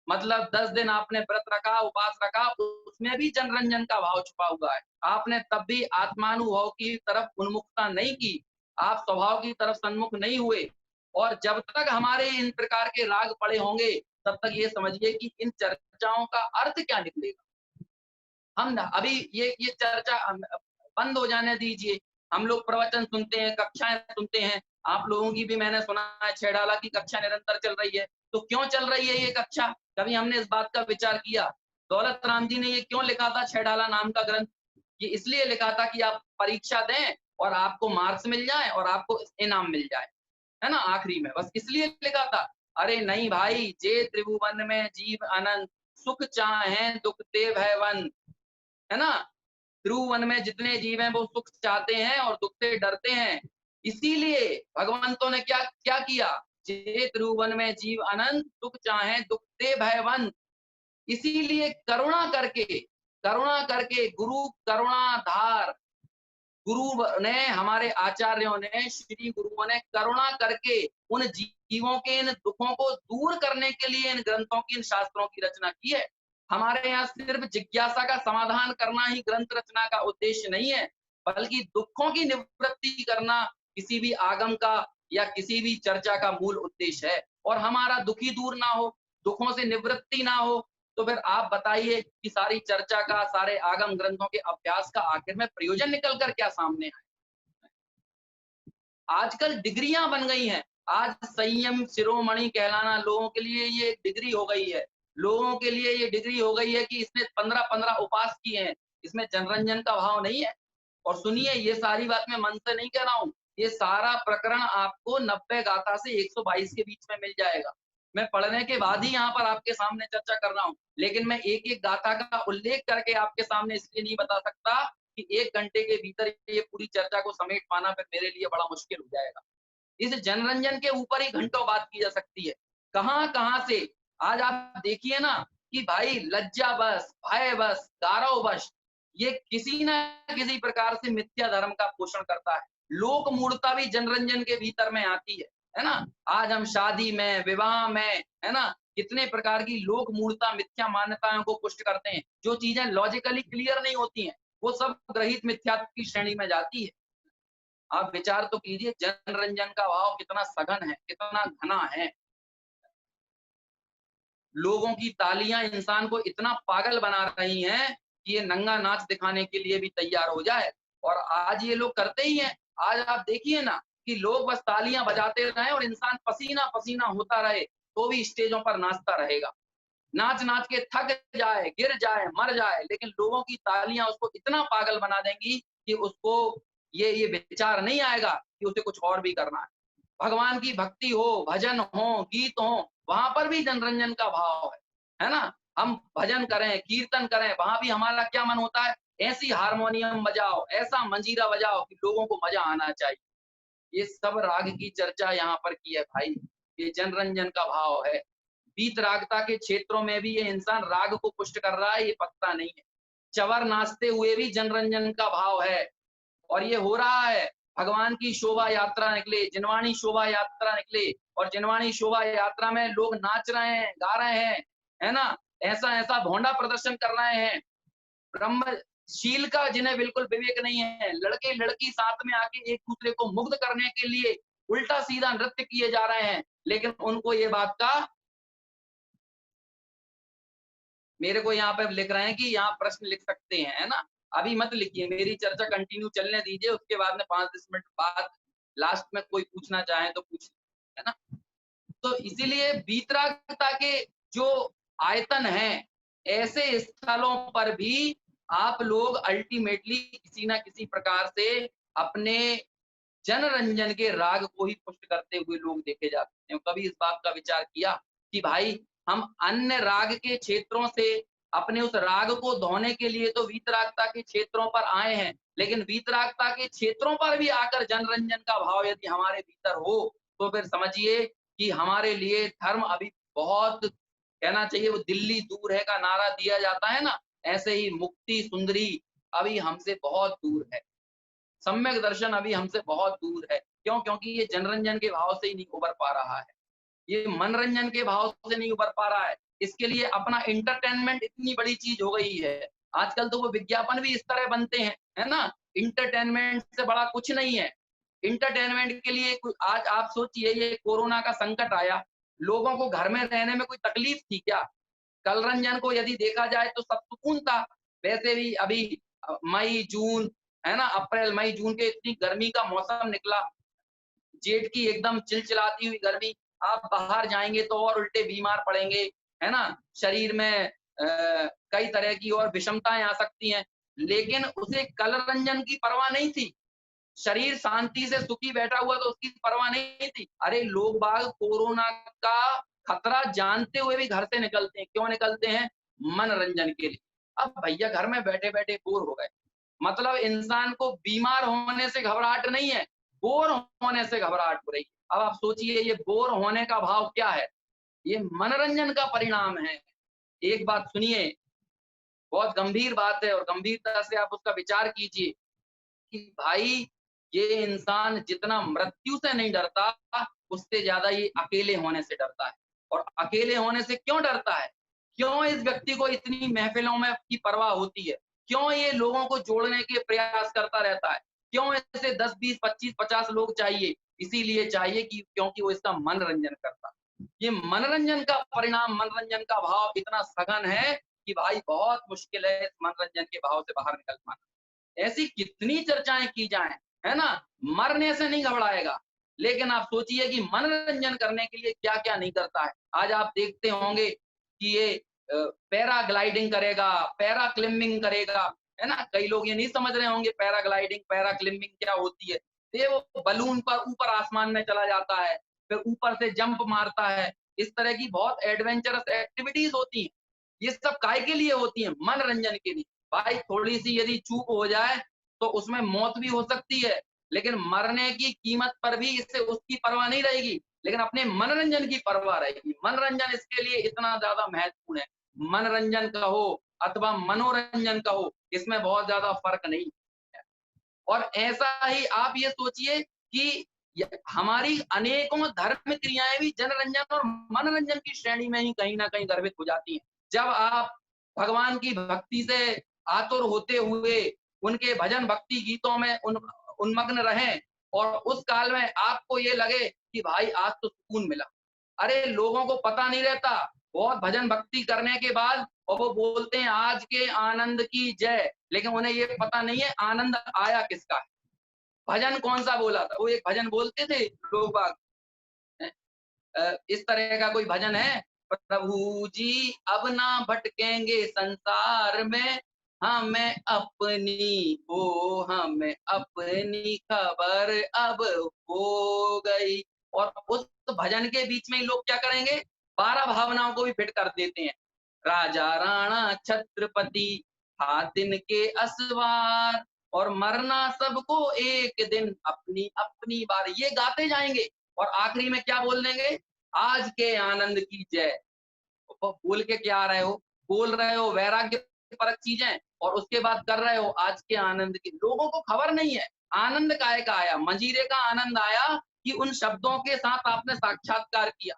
मतलब 10 दिन आपने व्रत रखा, उपवास रखा, उसमें भी जनरंजन का भाव छुपा हुआ है। आपने तब भी आत्मानुभव की तरफ उन्मुखता नहीं की, आप स्वभाव की तरफ सन्मुख नहीं हुए और जब तक हमारे इन प्रकार के राग पड़े होंगे, तब तक ये समझिए कि इन चर्चाओं का अर्थ क्या निकलेगा। हम ना अभी ये चर्चा बंद हो जाने दीजिए। हम लोग प्रवचन सुनते हैं, कक्षाएँ सुनते हैं। आप लोगों की भी मैंने सुना है छैड़ाला की कक्षा निरंतर चल रही है। तो क्यों चल रही है ये कक्षा? कभी हमने इस बात का विचार किया? दौलत राम जी ने ये क्यों लिखा था छैड़ाला नाम का ग्रंथ? ये इसलिए लिखा था कि आप परीक्षा दें और आपको मार्क्स मिल जाए और आपको इनाम मिल जाए। है ना? आखिरी में बस इसलिए लिखा था। अरे नहीं भाई, जे त्रिभुवन में जीव अनंत, सुख चाहें दुख ते भय वन। है ना? ध्रुव वन में जितने जीव हैं वो सुख चाहते हैं और दुख से डरते हैं। इसीलिए भगवंतों ने क्या क्या किया? जे ध्रुव वन में जीव अनंत, सुख चाहे दुख से भयवंत। इसीलिए करुणा करके गुरु करुणाधार, गुरु ने, हमारे आचार्यों ने, श्री गुरुओं ने करुणा करके उन जीवों के इन दुखों को दूर करने के लिए इन ग्रंथों की, इन शास्त्रों की रचना की है। हमारे यहाँ सिर्फ जिज्ञासा का समाधान करना ही ग्रंथ रचना का उद्देश्य नहीं है, बल्कि दुखों की निवृत्ति करना किसी भी आगम का या किसी भी चर्चा का मूल उद्देश्य है। और हमारा दुखी दूर ना हो, दुखों से निवृत्ति ना हो, तो फिर आप बताइए कि सारी चर्चा का, सारे आगम ग्रंथों के अभ्यास का आखिर में प्रयोजन निकल कर क्या सामने आए? आजकल डिग्रियां बन गई हैं। आज संयम शिरोमणि कहलाना लोगों के लिए ये डिग्री हो गई है। लोगों के लिए ये डिग्री हो गई है कि इसने 15-15 उपवास किए हैं। इसमें जनरंजन का भाव नहीं है। और सुनिए, ये सारी बात मैं मन से नहीं कह रहा हूँ। ये सारा प्रकरण आपको 90 गाथा से 122 के बीच में मिल जाएगा। मैं पढ़ने के बाद ही यहाँ पर आपके सामने चर्चा कर रहा हूँ। लेकिन मैं एक-एक गाथा का उल्लेख करके आपके सामने इसलिए नहीं बता सकता कि 1 घंटे के भीतर ये पूरी चर्चा को समेट पाना फिर मेरे लिए बड़ा मुश्किल हो जाएगा। इस जनरंजन के ऊपर ही घंटों बात की जा सकती है। कहाँ-कहाँ से आज आप देखिए ना कि भाई लज्जा बस, भय बस, गारव बस, ये किसी न किसी प्रकार से मिथ्या धर्म का पोषण करता है। लोक मूढ़ता भी जनरंजन के भीतर में आती है ना? आज हम शादी में, विवाह में, है ना? कितने प्रकार की लोक मूढ़ता, मिथ्या मान्यताओं को पुष्ट करते हैं। जो चीजें लॉजिकली क्लियर नहीं होती हैं, वो सब ग्रहित मिथ्यात्व की श्रेणी में जाती है। आप विचार तो कीजिए, जनरंजन का भाव कितना सघन है, कितना घना है। लोगों की तालियां इंसान को इतना पागल बना रही हैं कि ये नंगा नाच दिखाने के लिए भी तैयार हो जाए। और आज ये लोग करते ही हैं। आज आप देखिए ना कि लोग बस तालियां बजाते रहें और इंसान पसीना पसीना होता रहे तो भी स्टेजों पर नाचता रहेगा। नाच नाच के थक जाए, गिर जाए, मर जाए, लेकिन लोगों की तालियां उसको इतना पागल बना देंगी कि उसको ये विचार नहीं आएगा कि उसे कुछ और भी करना है। भगवान की भक्ति हो, भजन हो, गीत हो, वहां पर भी जनरंजन का भाव है ना? हम भजन करें, कीर्तन करें, वहां भी हमारा क्या मन होता है? ऐसी हारमोनियम बजाओ, ऐसा मंजीरा बजाओ कि लोगों को मजा आना चाहिए। ये सब राग की चर्चा यहाँ पर की है भाई। ये जनरंजन का भाव है। वीतरागता के क्षेत्रों में भी ये इंसान राग को पुष्ट कर रहा है, ये पता नहीं है। चवर नाचते हुए भी जनरंजन का भाव है और ये हो रहा है। भगवान की शोभा यात्रा निकले, जिनवाणी शोभा यात्रा निकले और जिनवाणी शोभा यात्रा में लोग नाच रहे हैं, गा रहे हैं, है ना? ऐसा-ऐसा भोंडा प्रदर्शन कर रहे हैं। ब्रह्मशील का जिन्हें बिल्कुल विवेक नहीं है, लड़के-लड़की साथ में आके एक-दूसरे को मुग्ध करने के लिए उल्टा-सीधा नृत्य किए जा रहे हैं। लेकिन उनको ये बात का, मेरे को यहाँ पे लिख रहे हैं कि यहाँ प्रश्न लिख सकते हैं, है ना? अभी मत लिखिए, मेरी चर्चा कंटिन्यू चलने दीजिए, उसके बाद में 5-10 मिनट बाद लास्ट में कोई पूछना चाहे तो पूछ, है ना? तो इसीलिए वीतरागता के जो आयतन हैं, ऐसे स्थलों पर भी आप लोग अल्टीमेटली किसी न किसी प्रकार से अपने जनरंजन के राग को ही पुष्ट करते हुए लोग देखे जाते हैं। कभी इस बात का विचार किया कि भाई हम अन्य राग के क्षेत्रों से अपने उस राग को धोने के लिए तो वीतरागता के क्षेत्रों पर आए हैं, लेकिन वीतरागता के क्षेत्रों पर भी आकर जनरंजन का भाव यदि हमारे भीतर हो, तो फिर समझिए कि हमारे लिए धर्म अभी बहुत, कहना चाहिए वो दिल्ली दूर है का नारा दिया जाता है ना, ऐसे ही मुक्ति सुंदरी अभी हमसे बहुत दूर है। सम्यक दर्शन अभी हमसे बहुत दूर है। क्यों? क्योंकि ये जनरंजन के भाव से ही नहीं उभर पा रहा है। ये मनोरंजन के भाव से नहीं उभर पा रहा है। इसके लिए अपना एंटरटेनमेंट इतनी बड़ी चीज़ हो गई है। आजकल तो वो विज्ञापन भी इस तरह बनते हैं, है ना? एंटरटेनमेंट से बड़ा कुछ नहीं है। एंटरटेनमेंट के लिए कोई, आज आप सोचिए ये कोरोना का संकट आया, लोगों को घर में रहने में कोई तकलीफ थी क्या? कलरंजन को यदि देखा जाए तो सब सुकून था। वैसे भी अभी मई, जून, है ना? अप्रैल, मई, जून के इतनी गर्मी का मौसम निकला, जेठ की एकदम चिलचिलाती हुई गर्मी, आप बाहर जाएँगे तो और उल्टे बीमार पड़ेंगे, है ना? शरीर में कई तरह की और विषमताएँ आ सकती हैं, लेकिन उसे कलरंजन की परवाह नहीं थी। शरीर शांति से सुखी बैठा हुआ तो उसकी परवाह नहीं थी। अरे लोग बाग कोरोना का खतरा जानते हुए भी घर से निकलते हैं। क्यों निकलते हैं? मनोरंजन के लिए। अब भैया घर में बैठे-बैठे बोर हो गए। मतलब इंसान को बीमार होने से घबराहट नहीं है, बोर होने से घबराहट हो रही है। अब आप सोचिए ये बोर होने का भाव क्या है? ये मनोरंजन का परिणाम है। एक बात सुनिए, बहुत गंभीर बात है और गंभीरता से आप उसका विचार कीजिए कि भाई ये इंसान जितना मृत्यु से नहीं डरता, उससे ज़्यादा ये अकेले होने से डरता है। और अकेले होने से क्यों डरता है? क्यों इस व्यक्ति को इतनी महफ़िलों में की परवाह होती है? क्यों ये लोगों को जोड़ने के प्रयास करता रहता है? क्यों इसे 10, 20, 25, 50 लोग चाहिए? इसीलिए चाहिए कि क्योंकि वो इसका मनोरंजन करता है। ये मनोरंजन का परिणाम, मनोरंजन का भाव इतना सघन है कि भाई बहुत मुश्किल है इस मनोरंजन के भाव से बाहर निकल पाना। ऐसी कितनी चर्चाएँ की जाएँ, है ना? मरने से नहीं घबराएगा, लेकिन आप सोचिए कि मनोरंजन करने के लिए क्या-क्या नहीं करता है। आज आप देखते होंगे कि ये पैराग्लाइडिंग करेगा, पैराक्लिम्बिंग करेगा, है ना? कई लोग ये नहीं समझ रहे होंगे पैराग्लाइडिंग, पैराक्लिम्बिंग क्या होती है। ये वो बलून पर ऊपर आसमान में चला जाता है, फिर ऊपर से जंप मारता है। इस तरह की बहुत एडवेंचरस एक्टिविटीज़ होती हैं। ये सब काहे के लिए होती हैं? मनोरंजन के लिए। भाई थोड़ी-सी यदि चूक हो जाए, तो उसमें मौत भी हो सकती है, लेकिन मरने की कीमत पर भी इससे उसकी परवाह नहीं रहेगी, लेकिन अपने मनोरंजन की परवाह रहेगी। मनोरंजन इसके लिए इतना ज़्यादा महत्वपूर्ण है। मनोरंजन कहो अथवा मनोरंजन कहो, इसमें बहुत ज़्यादा फ़र्क नहीं है। और ऐसा ही आप ये सोचिए कि हमारी अनेकों धर्म क्रियाएँ भी जनरंजन और मनोरंजन की श्रेणी में ही कहीं न कहीं गर्भित हो जाती हैं। जब आप भगवान की भक्ति से आतुर होते हुए उनके भजन भक्ति गीतों में उन्मग्न रहें और उस काल में आपको ये लगे कि भाई आज तो सुकून मिला। अरे लोगों को पता नहीं रहता, बहुत भजन भक्ति करने के बाद और वो बोलते हैं आज के आनंद की जय, लेकिन उन्हें ये पता नहीं है आनंद आया किसका है। भजन कौन-सा बोला था? वो एक भजन बोलते थे लोग बाग, हैं? इस तरह का कोई भजन है? प्रभु जी अब ना भटकेंगे संसार में, हमें अपनी खबर अब हो गई। और उस भजन के बीच में ही लोग क्या करेंगे? 12 भावनाओं को भी फिट कर देते हैं। राजा, राणा, छत्रपति, हाथ इनके असवार और मरना सबको एक दिन अपनी-अपनी बार, ये गाते जाएँगे और आखिरी में क्या बोल देंगे? आज के आनंद की जय। वो बोल के क्या आ रहे हो? बोल रहे हो वैराग्य परक चीज़ें और उसके बाद कर रहे हो आज के आनंद की। लोगों को खबर नहीं है, आनंद काहे का आया? मंजीरे का आनंद आया कि उन शब्दों के साथ आपने साक्षात्कार किया।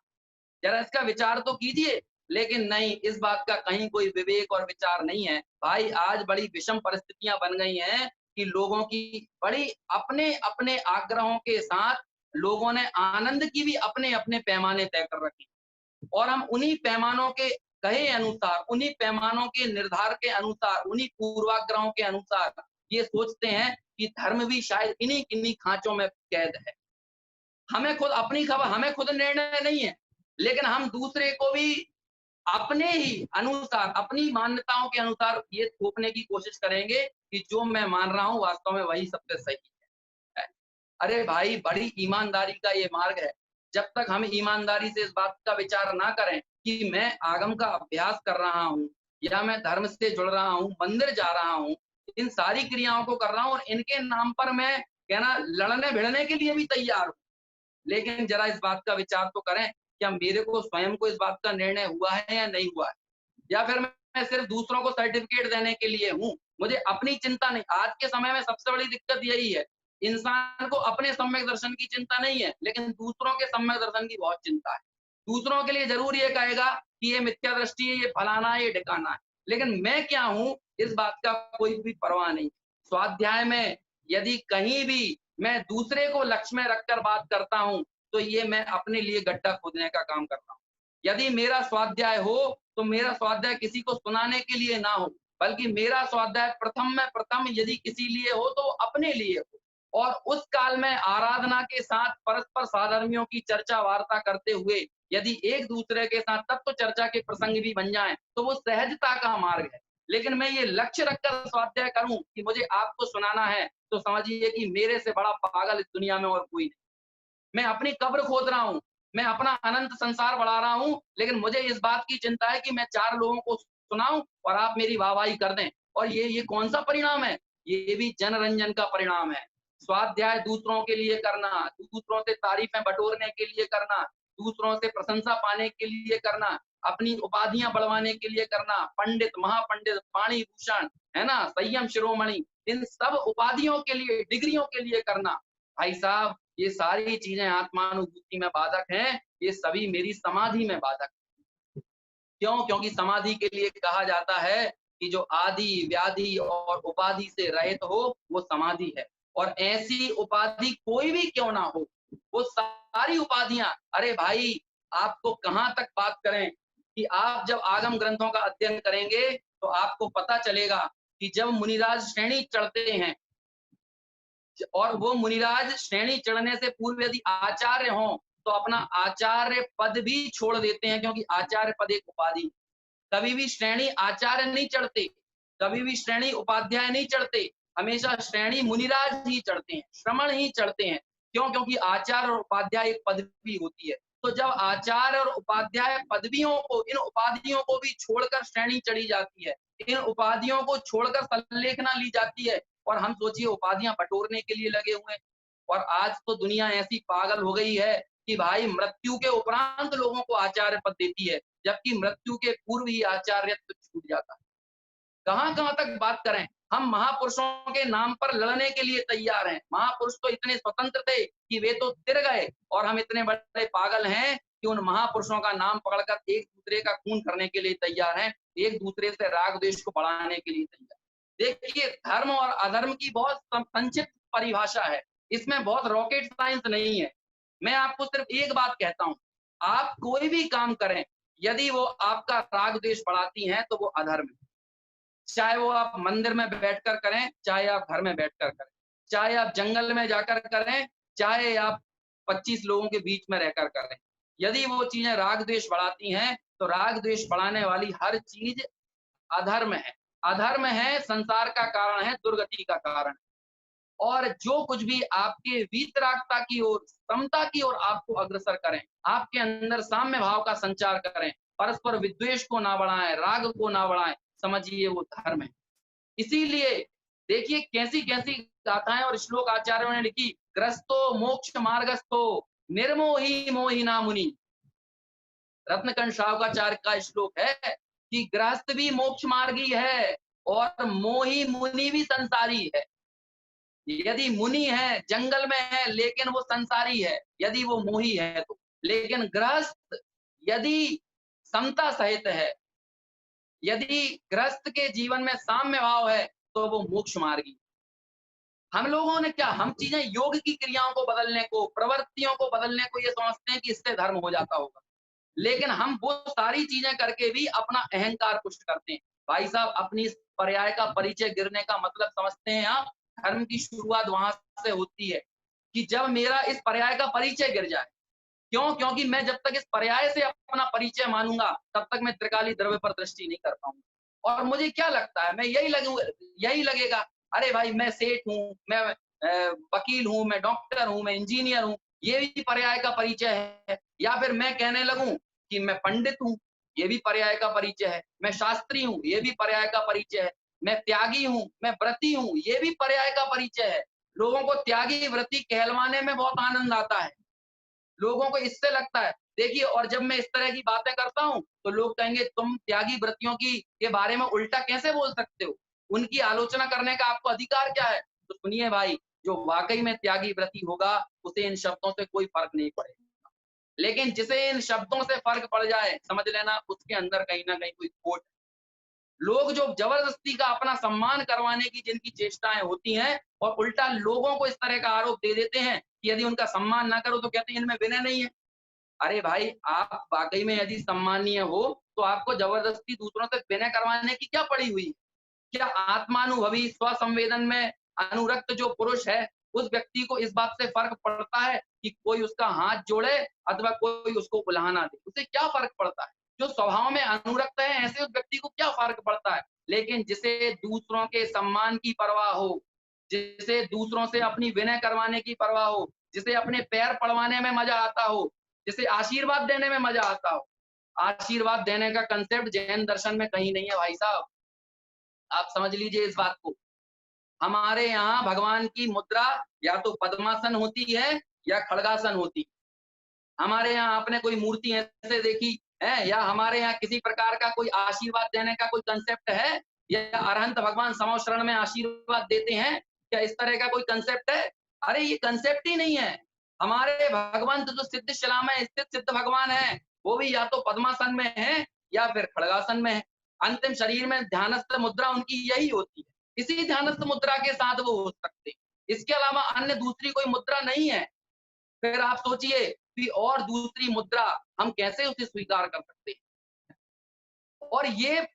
ज़रा इसका विचार तो कीजिए। लेकिन नहीं, इस बात का कहीं कोई विवेक और विचार नहीं है। भाई आज बड़ी विषम परिस्थितियाँ बन गई हैं कि लोगों की बड़ी अपने-अपने आग्रहों के साथ लोगों ने आनंद की भी अपने-अपने पैमाने तय कर रखे हैं। और हम उन्हीं पैमानों के कहे अनुसार, उन्हीं पैमानों के निर्धार के अनुसार, उन्हीं पूर्वाग्रहों के अनुसार ये सोचते हैं कि धर्म भी शायद इन्हीं-किन्हीं खाँचों में कैद है। हमें खुद निर्णय नहीं है, लेकिन हम दूसरे को भी अपने ही अनुसार, अपनी मान्यताओं के अनुसार ये थोपने की कोशिश करेंगे कि जो मैं मान रहा हूँ वास्तव में वही सबसे सही है। अरे भाई, बड़ी ईमानदारी का ये मार्ग है। जब तक हम ईमानदारी से इस बात का विचार ना करें कि मैं आगम का अभ्यास कर रहा हूँ या मैं धर्म से जुड़ रहा हूँ, मंदिर जा रहा हूँ, इन सारी क्रियाओं को कर रहा हूँ और इनके नाम पर मैं कहना लड़ने भिड़ने के लिए भी तैयार हूँ। लेकिन जरा इस बात का विचार तो करें, क्या मेरे को स्वयं को इस बात का निर्णय हुआ है या नहीं हुआ है? या फिर मैं सिर्फ दूसरों को सर्टिफिकेट देने के लिए हूँ? मुझे अपनी चिंता नहीं। आज के समय में सबसे बड़ी दिक्कत यही है, इंसान को अपने सम्यक दर्शन की चिंता नहीं है, लेकिन दूसरों के सम्यक दर्शन की बहुत चिंता है। दूसरों के लिए ज़रूर ये कहेगा कि ये मिथ्या दृष्टि है, ये फलाना है, ये ढिकाना है। लेकिन मैं क्या हूँ, इस बात का कोई भी परवाह नहीं। स्वाध्याय में यदि कहीं भी मैं दूसरे को लक्ष्य में रखकर बात करता हूँ, तो ये मैं अपने लिए गड्ढा खोदने का काम कर रहा हूँ। यदि मेरा स्वाध्याय हो, तो मेरा स्वाध्याय किसी को सुनाने के लिए ना हो, बल्कि मेरा स्वाध्याय प्रथम में प्रथम यदि किसी लिए हो, तो अपने लिए हो। और उस काल में आराधना के साथ परस्पर साधर्मियों की चर्चा वार्ता करते हुए यदि एक दूसरे के साथ तत्व चर्चा के प्रसंग भी बन जाएँ, तो वो सहजता का मार्ग है। लेकिन मैं ये लक्ष्य रखकर स्वाध्याय करूँ कि मुझे आपको सुनाना है, तो समझिए कि मेरे से बड़ा पागल इस दुनिया में और कोई नहीं। मैं अपनी कब्र खोद रहा हूँ, मैं अपना अनंत संसार बढ़ा रहा हूँ, लेकिन मुझे इस बात की चिंता है कि मैं 4 लोगों को सुनाऊँ और आप मेरी वाहवाही कर दें। और ये कौन-सा परिणाम है? ये भी जनरंजन का परिणाम है। स्वाध्याय दूसरों के लिए करना, दूसरों से तारीफ़ें बटोरने के लिए करना, दूसरों से प्रशंसा पाने के लिए करना, अपनी उपाधियाँ बढ़वाने के लिए करना, पंडित, महापंडित, पाणी भूषण, है ना? संयम शिरोमणि, इन सब उपाधियों के लिए, डिग्रियों के लिए करना। भाई साहब, ये सारी चीज़ें आत्मानुभूति में बाधक हैं, ये सभी मेरी समाधि में बाधक। क्यों? क्योंकि समाधि के लिए कहा जाता है कि जो आदि, व्याधि और उपाधि से रहित हो, वो समाधि है। और ऐसी उपाधि कोई भी क्यों ना हो, वो सारी उपाधियाँ अरे भाई, आपको कहाँ तक बात करें कि आप जब आगम ग्रंथों का अध्ययन करेंगे, तो आपको पता चलेगा कि जब मुनिराज श्रेणी चढ़ते हैं और वो मुनिराज श्रेणी चढ़ने से पूर्व यदि आचार्य हों, तो अपना आचार्य पद भी छोड़ देते हैं, क्योंकि आचार्य पद एक उपाधि। कभी भी श्रेणी आचार्य नहीं चढ़ते, कभी भी श्रेणी उपाध्याय नहीं चढ़ते, हमेशा श्रेणी मुनिराज ही चढ़ते हैं, श्रमण ही चढ़ते हैं। क्यों? क्योंकि आचार्य और उपाध्याय एक पदवी होती है। तो जब आचार्य और उपाध्याय पदवियों को, इन उपाधियों को भी छोड़कर श्रेणी चढ़ी जाती है, इन उपाधियों को छोड़कर संलेखना ली जाती है, और हम सोचिए उपाधियां बटोरने के लिए लगे हुए हैं। और आज तो दुनिया ऐसी पागल हो गई है कि भाई मृत्यु के उपरांत लोगों को आचार्य पद देती है, जबकि मृत्यु के पूर्व ही आचार्यत्व छूट जाता है। कहाँ-कहाँ तक बात करें, हम महापुरुषों के नाम पर लड़ने के लिए तैयार हैं। महापुरुष तो इतने स्वतंत्र थे कि वे तो तिर गए, और हम इतने बड़े पागल हैं कि उन महापुरुषों का नाम पकड़कर एक दूसरे का खून करने के लिए तैयार हैं, एक दूसरे से राग द्वेष को बढ़ाने के लिए तैयार। देखिए, धर्म और अधर्म की बहुत संक्षिप्त परिभाषा है, इसमें बहुत रॉकेट साइंस नहीं है। मैं आपको सिर्फ एक बात कहता हूँ, आप कोई भी काम करें, यदि वो आपका राग द्वेष बढ़ाती हैं, तो वो अधर्म है। चाहे वो आप मंदिर में बैठकर करें, चाहे आप घर में बैठकर करें, चाहे आप जंगल में जाकर करें, चाहे आप 25 लोगों के बीच में रहकर करें। यदि वो चीज़ें राग द्वेष बढ़ाती हैं, तो राग द्वेष बढ़ाने वाली हर चीज़ अधर्म है। अधर्म है, संसार का कारण है, दुर्गति का कारण। और जो कुछ भी आपके वीतरागता की ओर, समता की ओर आपको अग्रसर करें, आपके अंदर साम्य भाव का संचार करें, परस्पर विद्वेष को ना बढ़ाएं, राग को ना बढ़ाएं, समझिए वो धर्म है। इसीलिए देखिए कैसी-कैसी गाथाएं और श्लोक आचार्यों ने लिखी, ग्रस्तो मोक्ष मार्गस्थो निर्मोही मोहिना मुनि। रत्नकंठ शावकाचार्य का श्लोक है कि गृहस्थ भी मोक्ष मार्गी है और मोही मुनि भी संसारी है। यदि मुनि है, जंगल में है, लेकिन वो संसारी है, यदि वो मोही है तो। लेकिन गृहस्थ यदि समता सहित है, यदि गृहस्थ के जीवन में साम्य भाव है, तो वो मोक्ष मार्गी। हम लोगों ने क्या, हम चीजें योग की क्रियाओं को बदलने को, प्रवृत्तियों को बदलने को ये समझते हैं कि इससे धर्म हो जाता होगा। लेकिन हम वो सारी चीजें करके भी अपना अहंकार पुष्ट करते हैं। भाई साहब, अपनी इस पर्याय का परिचय गिरने का मतलब समझते हैं आप? धर्म की शुरुआत वहां से होती है कि जब मेरा इस पर्याय का परिचय गिर जाए। क्यों? क्योंकि मैं जब तक इस पर्याय से अपना परिचय मानूंगा, तब तक मैं त्रिकाली द्रव्य पर दृष्टि नहीं कर पाऊंगा। और मुझे क्या लगता है, मैं यही लगेगा, अरे भाई मैं सेठ हूँ, मैं वकील हूं, मैं डॉक्टर हूं, मैं इंजीनियर हूं, ये भी पर्याय का परिचय है। या फिर मैं कहने लगूं कि मैं पंडित हूं, ये भी पर्याय का परिचय है। मैं शास्त्री हूं, ये भी पर्याय का परिचय है। मैं त्यागी हूं, मैं व्रती हूं, ये भी पर्याय का परिचय है। लोगों को त्यागी व्रती कहलवाने में बहुत आनंद आता है, लोगों को इससे लगता है। देखिए, और जब मैं इस तरह की बातें करता हूं तो लोग कहेंगे तुम त्यागी व्रतियों की के बारे में उल्टा कैसे बोल सकते हो, उनकी आलोचना करने का आपको अधिकार क्या है? तो सुनिए भाई, जो वाकई में त्यागी व्रती होगा उसे इन शब्दों से कोई फर्क नहीं पड़ेगा, लेकिन जिसे इन शब्दों से फर्क पड़ जाए, समझ लेना उसके अंदर कहीं ना कहीं कोई खोट। लोग जो जबरदस्ती का अपना सम्मान करवाने की जिनकी चेष्टाएं होती हैं और उल्टा लोगों को इस तरह का आरोप दे देते हैं कि यदि उनका सम्मान ना करो तो कहते हैं इनमें विनय नहीं है। अरे भाई, आप वाकई में यदि सम्मानीय हो तो आपको जबरदस्ती दूसरों से विनय करवाने की क्या पड़ी हुई? क्या आत्मानुभवी स्वसंवेदन में अनुरक्त जो पुरुष है, उस व्यक्ति को इस बात से फर्क पड़ता है कि कोई उसका हाथ जोड़े अथवा कोई उसको उल्हाना दे? उसे क्या फर्क पड़ता है? जो स्वभाव में अनुरक्त है, ऐसे उस व्यक्ति को क्या फर्क पड़ता है? लेकिन जिसे दूसरों के सम्मान की परवाह हो, जिसे दूसरों से अपनी विनय करवाने की परवाह हो, जिसे अपने पैर पड़वाने में मजा आता हो, जिसे आशीर्वाद देने में मजा आता हो। आशीर्वाद देने का कंसेप्ट जैन दर्शन में कहीं नहीं है भाई साहब, आप समझ लीजिए इस बात को। हमारे यहाँ भगवान की मुद्रा या तो पद्मासन होती है या खड़गासन होती है। हमारे यहाँ आपने कोई मूर्ति ऐसे देखी है, या हमारे यहाँ किसी प्रकार का कोई आशीर्वाद देने का कोई कंसेप्ट है, या अरहंत भगवान समोशरण में आशीर्वाद देते हैं, क्या इस तरह का कोई कंसेप्ट है? अरे ये कंसेप्ट ही नहीं है। हमारे भगवान तो जो सिद्ध शिला में स्थित सिद्ध भगवान है, वो भी या तो पद्मासन में है या फिर खड़गासन में है। अंतिम शरीर में ध्यानस्थ मुद्रा उनकी यही होती है। इसी ध्यानस्थ मुद्रा के साथ वो हो सकते हैं, इसके अलावा अन्य दूसरी कोई मुद्रा नहीं है। फिर आप सोचिए कि और दूसरी मुद्रा हम कैसे उसे स्वीकार कर सकते हैं? और ये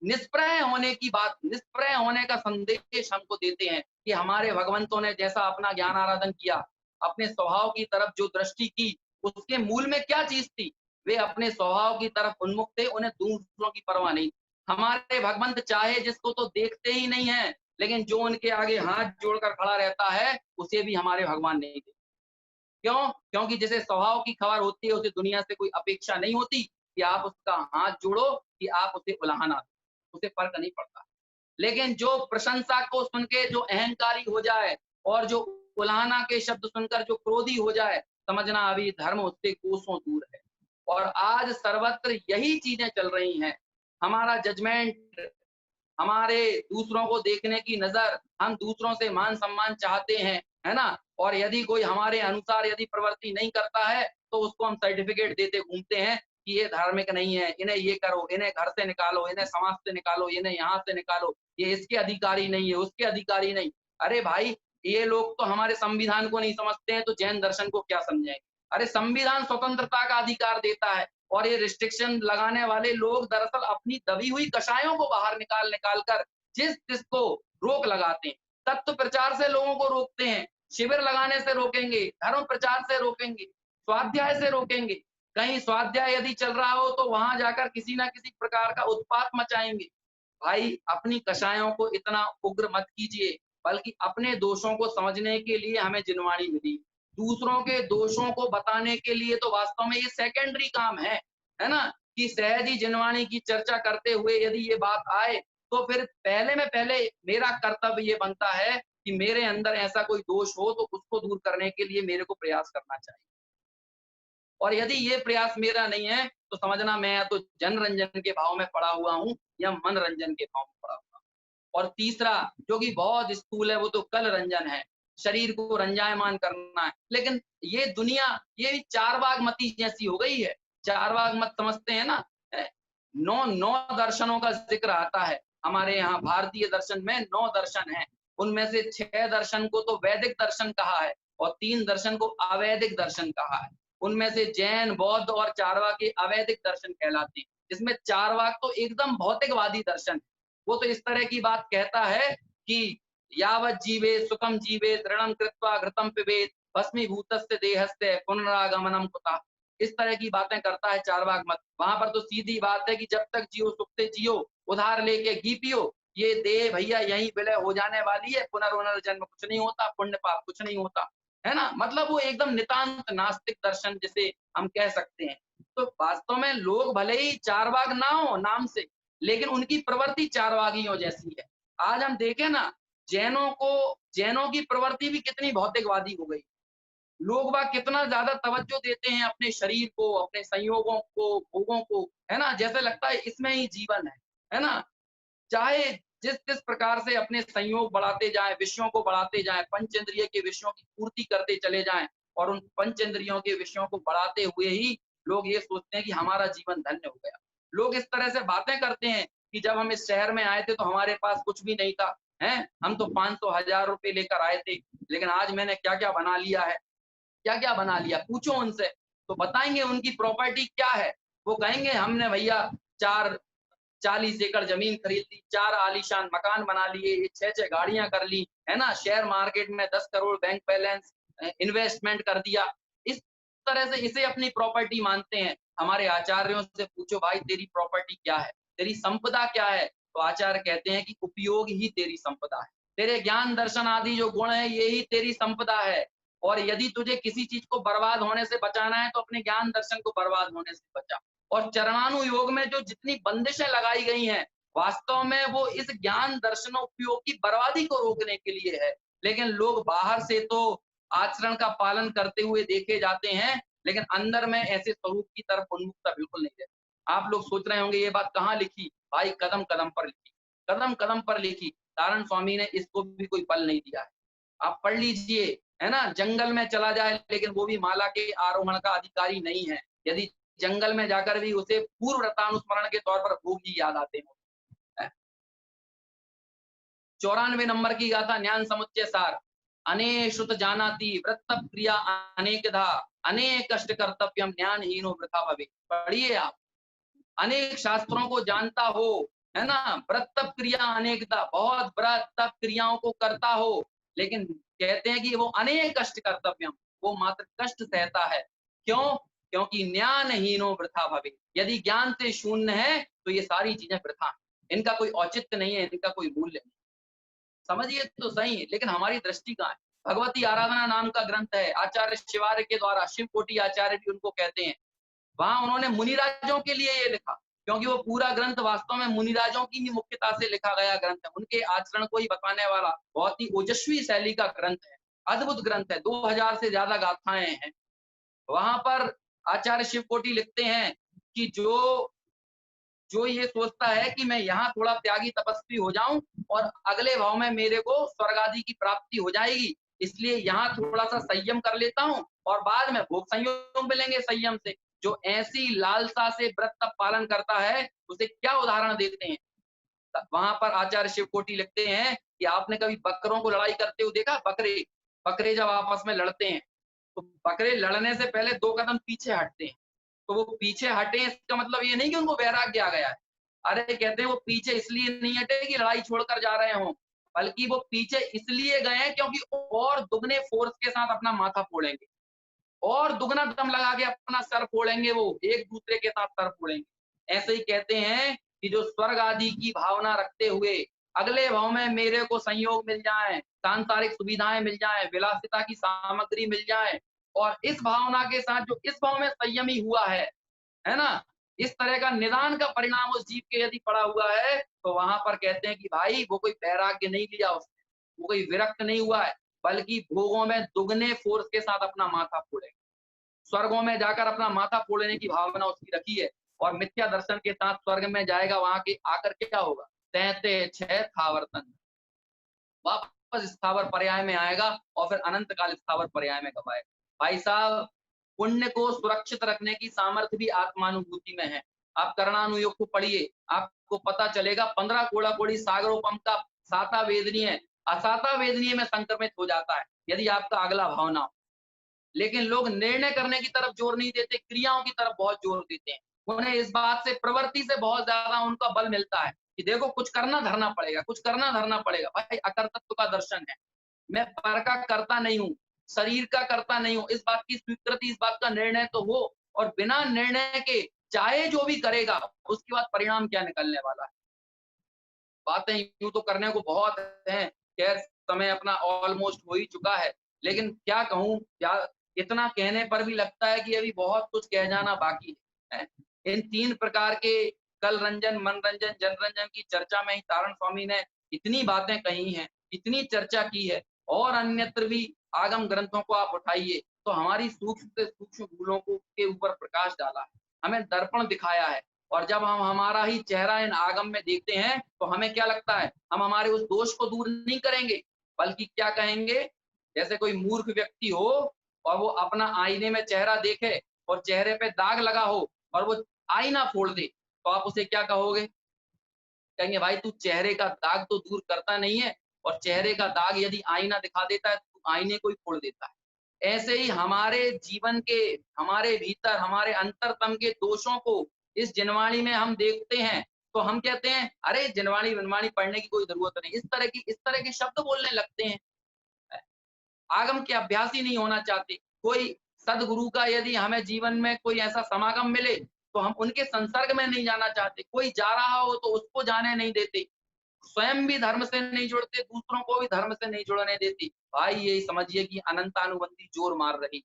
निष्प्रय होने की बात, निष्प्रय होने का संदेश हमको देते हैं कि हमारे भगवंतों ने जैसा अपना ज्ञान आराधन किया, अपने स्वभाव की तरफ जो दृष्टि की, उसके मूल में क्या चीज थी? वे अपने स्वभाव की तरफ उन्मुख थे, उन्हें दूसरों की परवाह नहीं। हमारे भगवंत चाहे जिसको तो देखते ही नहीं है, लेकिन जो उनके आगे हाथ जोड़कर खड़ा रहता है उसे भी हमारे भगवान नहीं देखते। क्यों? क्योंकि जिसे स्वभाव की खबर होती है उसे दुनिया से कोई अपेक्षा नहीं होती कि आप उसका हाथ जोड़ो, कि आप उसे उलाहना दो, उसे फर्क नहीं पड़ता। लेकिन जो प्रशंसा को सुन के जो अहंकारी हो जाए और जो उलाहना के शब्द सुनकर जो क्रोधी हो जाए, समझना अभी धर्म उससे कोसों दूर है। और आज सर्वत्र यही चीजें चल रही हैं। हमारा जजमेंट, हमारे दूसरों को देखने की नजर, हम दूसरों से मान सम्मान चाहते हैं, है ना? और यदि कोई हमारे अनुसार यदि प्रवृत्ति नहीं करता है तो उसको हम सर्टिफिकेट देते घूमते हैं कि ये धार्मिक नहीं है, इन्हें ये करो, इन्हें घर से निकालो, इन्हें समाज से निकालो, इन्हें यहाँ से निकालो, ये इसके अधिकारी नहीं है, उसके अधिकारी नहीं। अरे भाई, ये लोग तो हमारे संविधान को नहीं समझते हैं तो जैन दर्शन को क्या समझेंगे? अरे संविधान स्वतंत्रता का अधिकार देता है, और ये रिस्ट्रिक्शन लगाने वाले लोग दरअसल अपनी दबी हुई कषायों को बाहर निकाल निकाल कर जिस जिसको रोक लगाते हैं। तत्व प्रचार से लोगों को रोकते हैं, शिविर लगाने से रोकेंगे, धर्म प्रचार से रोकेंगे, स्वाध्याय से रोकेंगे। कहीं स्वाध्याय यदि चल रहा हो तो वहां जाकर किसी ना किसी प्रकार का उत्पात मचाएंगे। भाई, अपनी कषायों को इतना उग्र मत कीजिए, बल्कि अपने दोषों को समझने के लिए हमें जिनवाणी मिली। दूसरों के दोषों को बताने के लिए तो वास्तव में ये सेकेंडरी काम है ना? कि सहज ही जिनवाणी की चर्चा करते हुए यदि ये बात आए, तो फिर पहले में पहले मेरा कर्तव्य ये बनता है कि मेरे अंदर ऐसा कोई दोष हो तो उसको दूर करने के लिए मेरे को प्रयास करना चाहिए। और यदि ये प्रयास मेरा नहीं है तो समझना मैं या तो जनरंजन के भाव में पड़ा हुआ हूँ या मनोरंजन के भाव में पड़ा हुआ हूँ। और तीसरा जो कि बहुत स्थूल है वो तो कल रंजन है, शरीर को रंजायमान करना है। लेकिन ये दुनिया ये चारवाक मती जैसी हो गई है। चारवाक मत समझते हैं ना? नौ नौ दर्शनों का जिक्र आता है हमारे यहाँ भारतीय दर्शन में। 9 दर्शन हैं, उनमें से 6 दर्शन को तो वैदिक दर्शन कहा है और 3 दर्शन को अवैदिक दर्शन कहा है। उनमें से जैन, बौद्ध और चारवाक के अवैदिक दर्शन कहलाते हैं। इसमें चारवाक तो एकदम भौतिकवादी दर्शन है। वो तो इस तरह की बात कहता है कि यावत जीवे सुखम जीवे ऋणम कृत्वा घृतम पिबेत भस्मीभूतस्य देहस्य पुनरागमनम कुतः। इस तरह की बातें करता है चारवाक मत। वहां पर तो सीधी बात है कि जब तक जियो सुख से जियो, उधार लेके घी पियो, ये देह भैया यहीं विलय हो जाने वाली है, पुनर्जन्म कुछ नहीं होता, पुण्य पाप कुछ नहीं होता, है ना? मतलब वो एकदम नितांत नास्तिक दर्शन जिसे हम कह सकते हैं। तो वास्तव में लोग भले ही चारवाक ना हो नाम से, लेकिन उनकी प्रवृत्ति चारवाकियों जैसी है। आज हम देखें ना, जैनों की प्रवृत्ति भी कितनी भौतिकवादी हो गई। लोग बाग कितना ज्यादा तवज्जो देते हैं अपने शरीर को, अपने संयोगों को, भोगों को, है ना? जैसे लगता है इसमें ही जीवन है ना? चाहे जिस जिस प्रकार से अपने संयोग बढ़ाते जाएं, विषयों को बढ़ाते जाएं, पंचेंद्रिय के विषयों की पूर्ति करते चले जाएं और उन पंचेंद्रियों के विषयों को बढ़ाते हुए ही लोग ये सोचते हैं कि हमारा जीवन धन्य हो गया। लोग इस तरह से बातें करते हैं कि जब हम इस शहर में आए थे तो हमारे पास कुछ भी नहीं था, हैं? हम तो 500 1000 रुपए लेकर आए थे, लेकिन आज मैंने क्या-क्या बना लिया है। क्या-क्या बना लिया? पूछो उनसे, तो बताएँगे उनकी प्रॉपर्टी क्या है। वो कहेंगे हमने भैया 4 40 एकड़ ज़मीन खरीद ली, 4 आलीशान मकान बना लिए, 6-6 गाड़ियाँ कर ली, है ना? शेयर मार्केट में 10 करोड़ बैंक बैलेंस इन्वेस्टमेंट कर दिया। इस तरह से इसे अपनी प्रॉपर्टी मानते हैं। हमारे आचार्यों से पूछो भाई तेरी प्रॉपर्टी क्या है? तेरी संपदा क्या है? तो आचार्य कहते हैं कि उपयोग ही तेरी संपदा है। तेरे ज्ञान दर्शन आदि जो गुण है यही तेरी संपदा है। और यदि तुझे किसी चीज़ को बर्बाद होने से बचाना है तो अपने ज्ञान दर्शन को बर्बाद होने से बचा। और चरणानुयोग में जो जितनी बंदिशें लगाई गई हैं, वास्तव में वो इस ज्ञान दर्शनोपयोग की बर्बादी को रोकने के लिए है। लेकिन लोग बाहर से तो आचरण का पालन करते हुए देखे जाते हैं, लेकिन अंदर में ऐसे स्वरूप की तरफ उन्मुखता बिल्कुल नहीं रहती। आप लोग सोच रहे होंगे ये बात कहाँ लिखी? भाई कदम-कदम पर लिखी, कदम-कदम पर लिखी। नारायण स्वामी ने इसको भी कोई बल नहीं दिया है। आप पढ़ लीजिए, है ना? जंगल में चला जाए लेकिन वो भी माला के आरोहण का अधिकारी नहीं है। यदि जंगल में जाकर भी उसे पूर्व व्रतानुस्मरण के तौर पर भोग ही याद आते हैं। 94 नंबर की गाथा ज्ञान समुच्चय सार। अनेश्रुत जानाति व्रत क्रिया अनेकधा, अनेक कष्ट कर्तव्यम ज्ञानहीनो वृथा भवे। पढ़िए आप। अनेक शास्त्रों को जानता हो, है ना? व्रत तप क्रिया अनेकता, बहुत व्रत तप क्रियाओं को करता हो, लेकिन कहते हैं कि वो अनेक कष्ट कर्तव्यम, वो मात्र कष्ट सहता है। क्यों? क्योंकि ज्ञानहीनो वृथा भवे। यदि ज्ञान से शून्य है तो ये सारी चीजें वृथा हैं। इनका कोई औचित्य नहीं है, इनका कोई मूल्य नहीं। समझिए तो सही, लेकिन हमारी दृष्टि कहाँ है? भगवती आराधना नाम का ग्रंथ है, आचार्य शिवार्य के द्वारा, शिव कोटि आचार्य भी उनको कहते हैं। वहां उन्होंने मुनिराजों के लिए ये लिखा, क्योंकि वो पूरा ग्रंथ वास्तव में मुनिराजों की ही मुख्यता से लिखा गया ग्रंथ है। उनके आचरण को ही बताने वाला बहुत ही ओजस्वी शैली का ग्रंथ है। अद्भुत ग्रंथ है, 2000 से ज्यादा गाथाएं हैं। वहां पर आचार्य शिवकोटि लिखते हैं कि जो जो ये सोचता है कि मैं यहाँ थोड़ा त्यागी तपस्वी हो जाऊं और अगले भाव में मेरे को स्वर्ग आदि की प्राप्ति हो जाएगी, इसलिए यहाँ थोड़ा सा संयम कर लेता हूँ और बाद में भोग संयोग मिलेंगे संयम से। जो ऐसी लालसा से व्रत तप पालन करता है उसे क्या उदाहरण देते हैं? वहां पर आचार्य शिवकोटि लिखते हैं कि आपने कभी बकरों को लड़ाई करते हुए देखा? बकरे बकरे जब आपस में लड़ते हैं तो बकरे लड़ने से पहले 2 कदम पीछे हटते हैं। तो वो पीछे हटे इसका मतलब ये नहीं कि उनको वैराग्य आ गया है। अरे कहते हैं वो पीछे इसलिए नहीं हटे कि लड़ाई छोड़कर जा रहे हों, बल्कि वो पीछे इसलिए गए हैं क्योंकि और दुगने फोर्स के साथ अपना माथा फोड़ेंगे और दुगना दम लगा के अपना सर फोड़ेंगे, वो एक दूसरे के साथ सर फोड़ेंगे। ऐसे ही कहते हैं कि जो स्वर्ग आदि की भावना रखते हुए अगले भाव में मेरे को संयोग मिल जाए, सांसारिक सुविधाएं मिल जाए, विलासिता की सामग्री मिल जाए, और इस भावना के साथ जो इस भाव में संयमी हुआ है ना? इस तरह का निदान का परिणाम उस जीव के यदि पड़ा हुआ है, तो वहां पर कहते हैं कि भाई वो कोई वैराग्य नहीं लिया उसने, वो कोई विरक्त नहीं हुआ है, बल्कि भोगों में दुगने फोर्स के साथ अपना माथा फोड़े, स्वर्गों में जाकर अपना माथा फोड़ने की भावना उसकी रखी है और मिथ्या दर्शन के साथ स्वर्ग में जाएगा। वहां के आकर क्या होगा? तैते छह थावर्तन, वापस स्थावर पर्याय में आएगा और फिर अनंत काल स्थावर पर्याय में कब आएगा। भाई साहब, पुण्य को सुरक्षित रखने की सामर्थ्य भी आत्मानुभूति में है। आप करणानुयोग को पढ़िए, आपको पता चलेगा 15 कोड़ा कोड़ी सागरोपम का साता वेदनीय असाता वेदनीय में संक्रमित हो जाता है यदि आपका अगला भाव ना हो। लेकिन लोग निर्णय करने की तरफ जोर नहीं देते, क्रियाओं की तरफ बहुत जोर देते हैं। उन्हें इस बात से, प्रवृत्ति से बहुत ज्यादा उनका बल मिलता है कि देखो कुछ करना धरना पड़ेगा, कुछ करना धरना पड़ेगा। भाई अकर्तृत्व का दर्शन है, मैं पर का करता नहीं हूँ, शरीर का करता नहीं हूँ। इस बात की स्वीकृति, इस बात का निर्णय तो हो, और बिना निर्णय के चाहे जो भी करेगा उसके बाद परिणाम क्या निकलने वाला है। बातें यूं तो करने को बहुत हैं, खैर समय अपना ऑलमोस्ट हो ही चुका है, लेकिन क्या कहूँ, क्या इतना कहने पर भी लगता है कि अभी बहुत कुछ कह जाना बाकी है। इन 3 प्रकार के कल रंजन, मनोरंजन, जनरंजन की चर्चा में ही तारण स्वामी ने इतनी बातें कही हैं, इतनी चर्चा की है, और अन्यत्र भी आगम ग्रंथों को आप उठाइए तो हमारी सूक्ष्म से सूक्ष्म भूलों को के ऊपर प्रकाश डाला है, हमें दर्पण दिखाया है। और जब हम हमारा ही चेहरा इन आगम में देखते हैं तो हमें क्या लगता है, हम हमारे उस दोष को दूर नहीं करेंगे, बल्कि क्या कहेंगे, जैसे कोई मूर्ख व्यक्ति हो और वो अपना आईने में चेहरा देखे और चेहरे पे दाग लगा हो और वो आईना फोड़ दे, तो आप उसे क्या कहोगे? कहेंगे भाई तू चेहरे का दाग तो दूर करता नहीं है, और चेहरे का दाग यदि आईना दिखा देता है तो आईने को ही फोड़ देता है। ऐसे ही हमारे जीवन के, हमारे भीतर, हमारे अंतरतम के दोषों को इस जिनवाणी में हम देखते हैं, तो हम कहते हैं अरे जिनवाणी विनवाणी पढ़ने की कोई जरूरत नहीं, इस तरह के शब्द बोलने लगते हैं। आगम के अभ्यास ही नहीं होना चाहते। कोई सदगुरु का यदि हमें जीवन में कोई ऐसा समागम मिले तो हम उनके संसर्ग में नहीं जाना चाहते। कोई जा रहा हो तो उसको जाने नहीं देते। स्वयं भी धर्म से नहीं जुड़ते, दूसरों को भी धर्म से नहीं जुड़ने देते। भाई यही समझिए कि अनंतानुबंधी जोर मार रही,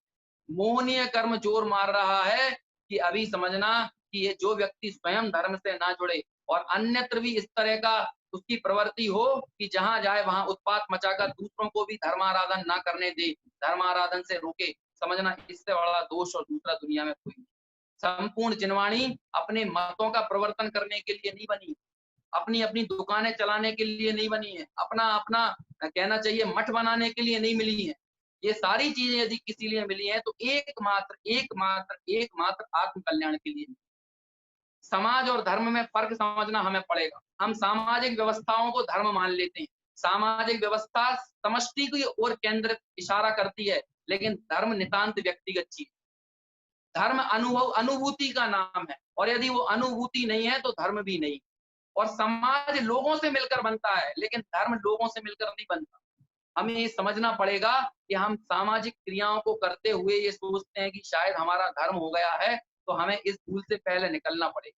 मोहनीय कर्म जोर मार रहा है कि अभी समझना कि ये जो व्यक्ति स्वयं धर्म से ना जुड़े और अन्यत्र भी इस तरह का उसकी प्रवृत्ति हो कि जहां जाए वहां उत्पात मचाकर दूसरों को भी धर्माराधन ना करने दे, धर्माराधन से रोके, समझना इससे बड़ा दोष और दूसरा दुनिया में कोई नहीं। संपूर्ण जिनवाणी अपने मतों का प्रवर्तन करने के लिए नहीं बनी, अपनी अपनी दुकानें चलाने के लिए नहीं बनी है, अपना अपना कहना चाहिए मठ बनाने के लिए नहीं मिली है। ये सारी चीजें यदि किसी लिए मिली हैं तो एकमात्र आत्म कल्याण के लिए। समाज और धर्म में फर्क समझना हमें पड़ेगा। हम सामाजिक व्यवस्थाओं को धर्म मान लेते हैं। सामाजिक व्यवस्था समष्टि की ओर केंद्रित इशारा करती है, लेकिन धर्म नितांत व्यक्तिगत चीज। धर्म अनुभव, अनुभूति का नाम है, और यदि वो अनुभूति नहीं है तो धर्म भी नहीं। और समाज लोगों से मिलकर बनता है, लेकिन धर्म लोगों से मिलकर नहीं बनता। हमें ये समझना पड़ेगा कि हम सामाजिक क्रियाओं को करते हुए ये सोचते हैं कि शायद हमारा धर्म हो गया है, तो हमें इस भूल से पहले निकलना पड़ेगा।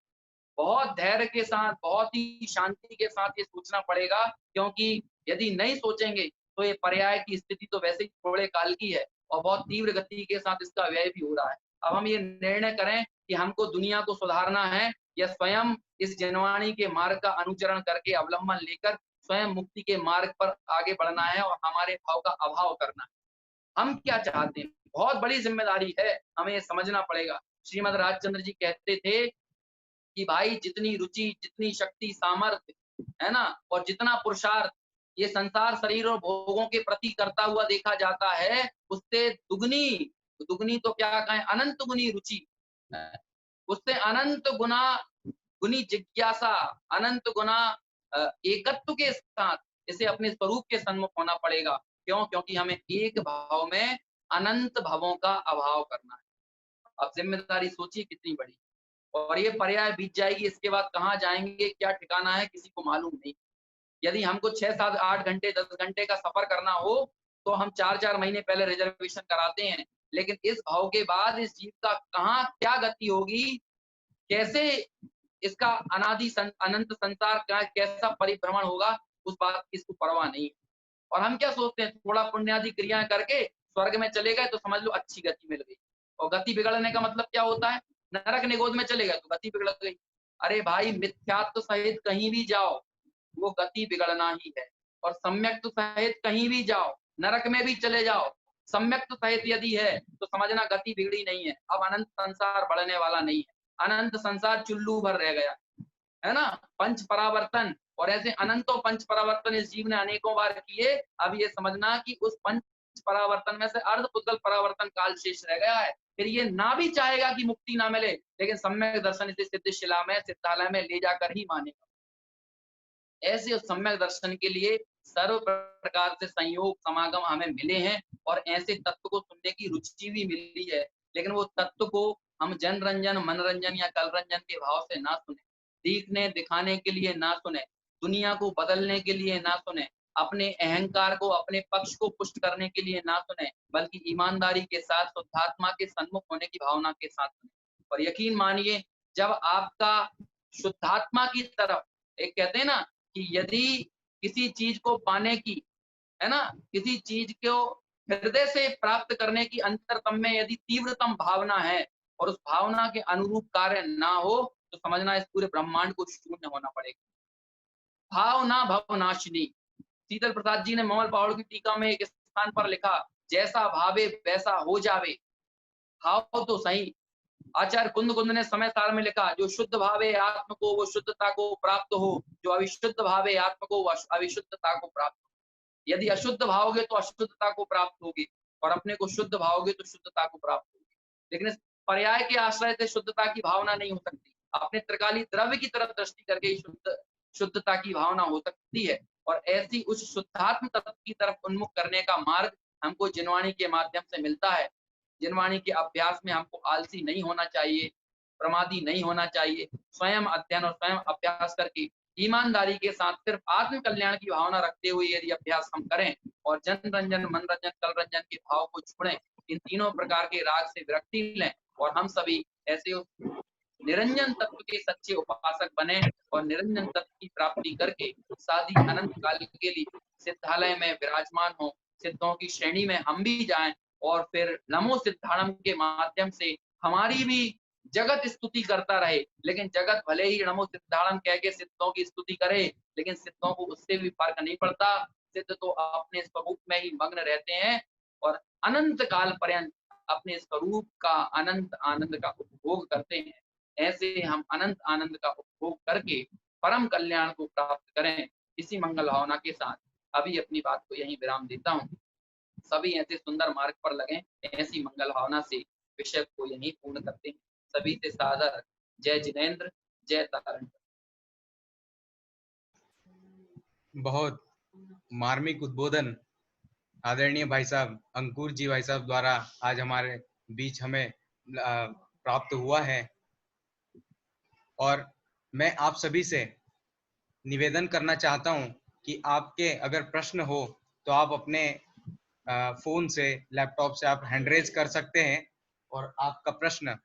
बहुत धैर्य के साथ, बहुत ही शांति के साथ ये सोचना पड़ेगा, क्योंकि यदि नहीं सोचेंगे तो ये पर्याय की स्थिति तो वैसे ही थोड़े काल की है और बहुत तीव्र गति के साथ इसका व्यय भी हो रहा है। अब हम ये निर्णय करें कि हमको दुनिया को सुधारना है या स्वयं इस जनवाणी के मार्ग का अनुचरण करके अवलंबन लेकर स्वयं मुक्ति के मार्ग पर आगे बढ़ना है और हमारे भाव का अभाव करना है। हम क्या चाहते हैं, बहुत बड़ी जिम्मेदारी है, हमें ये समझना पड़ेगा। श्रीमद राजचंद्र जी कहते थे कि भाई जितनी रुचि, जितनी शक्ति, सामर्थ्य, है ना, और जितना पुरुषार्थ ये संसार शरीर और भोगों के प्रति करता हुआ देखा जाता है, उससे दुगनी, दुगनी तो क्या कहें, अनंत गुनी रुचि, उससे अनंत गुना गुनी जिज्ञासा, अनंत गुना एकत्व के साथ इसे अपने स्वरूप के सन्मुख होना पड़ेगा। क्यों? क्योंकि हमें एक भाव में अनंत भावों का अभाव करना है। अब जिम्मेदारी सोचिए कितनी बड़ी, और ये पर्याय बीत जाएगी, इसके बाद कहाँ जाएंगे, क्या ठिकाना है, किसी को मालूम नहीं। यदि हमको 6, 7, 8 घंटे, 10 घंटे का सफर करना हो तो हम 4-4 महीने पहले रिजर्वेशन कराते हैं, लेकिन इस भाव के बाद इस जीव का कहाँ क्या गति होगी, कैसे इसका अनंत संसार का कैसा परिभ्रमण होगा, उस बात की इसको परवाह नहीं है। और हम क्या सोचते हैं, थोड़ा पुण्यादि क्रियाएं करके स्वर्ग में चले गए तो समझ लो अच्छी गति मिल गई। और गति बिगड़ने का मतलब क्या होता है, नरक निगोद में चले गए तो गति बिगड़ गई। अरे भाई मिथ्यात्व सहित कहीं भी जाओ वो गति बिगड़ना ही है, और सम्यक्त्व सहित कहीं भी जाओ, नरक में भी चले जाओ, सम्यक्त्व सहित यदि है तो समझना गति बिगड़ी नहीं है। अब अनंत संसार बढ़ने वाला नहीं है, अनंत संसार चुल्लू भर रह गया है ना, पंच परावर्तन, और ऐसे अनंतों पंच परावर्तन इस जीव ने अनेकों बार किए। अब ये समझना कि उस पंच परावर्तन में से अर्ध पुद्गल परावर्तन काल शेष रह गया है। फिर ये ना भी चाहेगा कि मुक्ति ना मिले, लेकिन सम्यक दर्शन इसे सिद्धशिला में, सिद्धालय में ले जाकर ही मानेगा। ऐसे उस सम्यक दर्शन के लिए सर्व प्रकार से संयोग समागम हमें मिले हैं, और ऐसे तत्व को सुनने की रुचि भी मिली है, लेकिन वो तत्व को हम जनरंजन, मनोरंजन या कलरंजन के भाव से ना सुने, दिखने दिखाने के लिए ना सुने, दुनिया को बदलने के लिए ना सुने, अपने अहंकार को, अपने पक्ष को पुष्ट करने के लिए ना सुने, बल्कि ईमानदारी के साथ शुद्धात्मा के सन्मुख होने की भावना के साथ सुने। और यकीन मानिए, जब आपका शुद्धात्मा की तरफ, एक कहते हैं ना कि यदि किसी चीज को पाने की, है ना, किसी चीज को हृदय से प्राप्त करने की अंतरतम में यदि तीव्रतम भावना है और उस भावना के अनुरूप कार्य ना हो, तो समझना इस पूरे ब्रह्मांड को शून्य होना पड़ेगा। भावना भवनाशिनी। शीतल प्रसाद जी ने ममल पहाड़ की टीका में एक स्थान पर लिखा, जैसा भावे वैसा हो जावे। भाव तो सही। आचार्य कुंद ने समय सार में लिखा, जो शुद्ध भावे आत्म को वो शुद्धता को प्राप्त हो, जो अविशुद्ध भावे आत्म को वो अविशुद्धता को प्राप्त हो। यदि अशुद्ध भावोगे तो अशुद्धता को प्राप्त होगी, और अपने को शुद्ध भावोगे तो शुद्धता को प्राप्त होगी। लेकिन इस पर्याय के आश्रय से शुद्धता की भावना नहीं हो सकती। अपने त्रिकाली द्रव्य की तरफ दृष्टि करके ही शुद्धता की भावना हो सकती है। और ऐसी उस शुद्धात्म तत्व की तरफ उन्मुख करने का मार्ग हमको जिनवाणी के माध्यम से मिलता है। जिनवाणी के अभ्यास में हमको आलसी नहीं होना चाहिए, प्रमादी नहीं होना चाहिए। स्वयं अध्ययन और स्वयं अभ्यास करके ईमानदारी के साथ सिर्फ आत्म कल्याण की भावना रखते हुए यदि अभ्यास हम करें और जन रंजन, मन रंजन, कल रंजन के भाव को छोड़ें, इन तीनों प्रकार के राग से विरक्ति लें और हम सभी ऐसे निरंजन तत्व के सच्चे उपासक बने और निरंजन तत्व की प्राप्ति करके साधी अनंत काल के लिए सिद्धालय में विराजमान हो, सिद्धों की श्रेणी में हम भी जाएं और फिर नमो सिद्धाणम के माध्यम से हमारी भी जगत स्तुति करता रहे। लेकिन जगत भले ही नमो सिद्धाणम कह के सिद्धों की स्तुति करे, लेकिन सिद्धों को उससे भी फर्क नहीं पड़ता। सिद्ध तो अपने स्वरूप में ही मग्न रहते हैं और अनंत काल पर्यंत अपने स्वरूप का अनंत आनंद का उपभोग करते हैं। ऐसे हम अनंत आनंद का उपभोग करके परम कल्याण को प्राप्त करें। इसी मंगल भावना के साथ अभी अपनी बात को यहीं विराम देता हूँ। सभी ऐसे सुंदर मार्ग पर लगें, ऐसी मंगल भावना से विषय को यहीं पूर्ण करते हैं। सभी से सादर जय जिनेंद्र, जय तारण। बहुत मार्मिक उद्बोधन आदरणीय भाई साहब अंकुर जी भाई साहब द्वारा आज हमारे बीच हमें प्राप्त हुआ है। और मैं आप सभी से निवेदन करना चाहता हूं कि आपके अगर प्रश्न हो तो आप अपने फोन से, लैपटॉप से आप हैंड रेज कर सकते हैं और आपका प्रश्न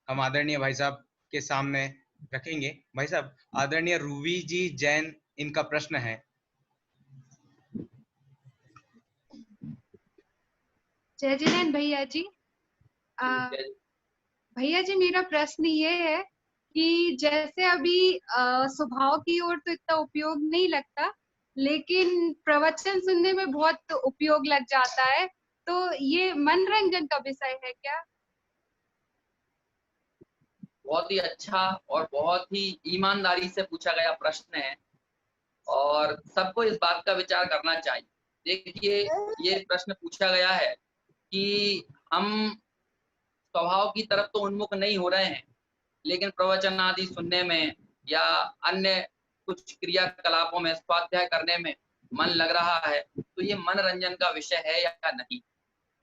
हम आदरणीय भाई साहब के सामने रखेंगे। भाई साहब, आदरणीय रूवी जी जैन, इनका प्रश्न है। जय जिनेंद्र भैया जी। भैया जी, मेरा प्रश्न ये है कि जैसे अभी स्वभाव की ओर तो इतना उपयोग नहीं लगता, लेकिन प्रवचन सुनने में बहुत उपयोग लग जाता है, तो ये मनोरंजन का विषय है क्या? बहुत ही अच्छा और बहुत ही ईमानदारी से पूछा गया प्रश्न है और सबको इस बात का विचार करना चाहिए। देखिए, ये प्रश्न पूछा गया है कि हम स्वभाव की तरफ तो उन्मुख नहीं हो रहे हैं, लेकिन प्रवचन आदि सुनने में या अन्य कुछ क्रियाकलापों में, स्वाध्याय करने में मन लग रहा है, तो ये मनोरंजन का विषय है या नहीं।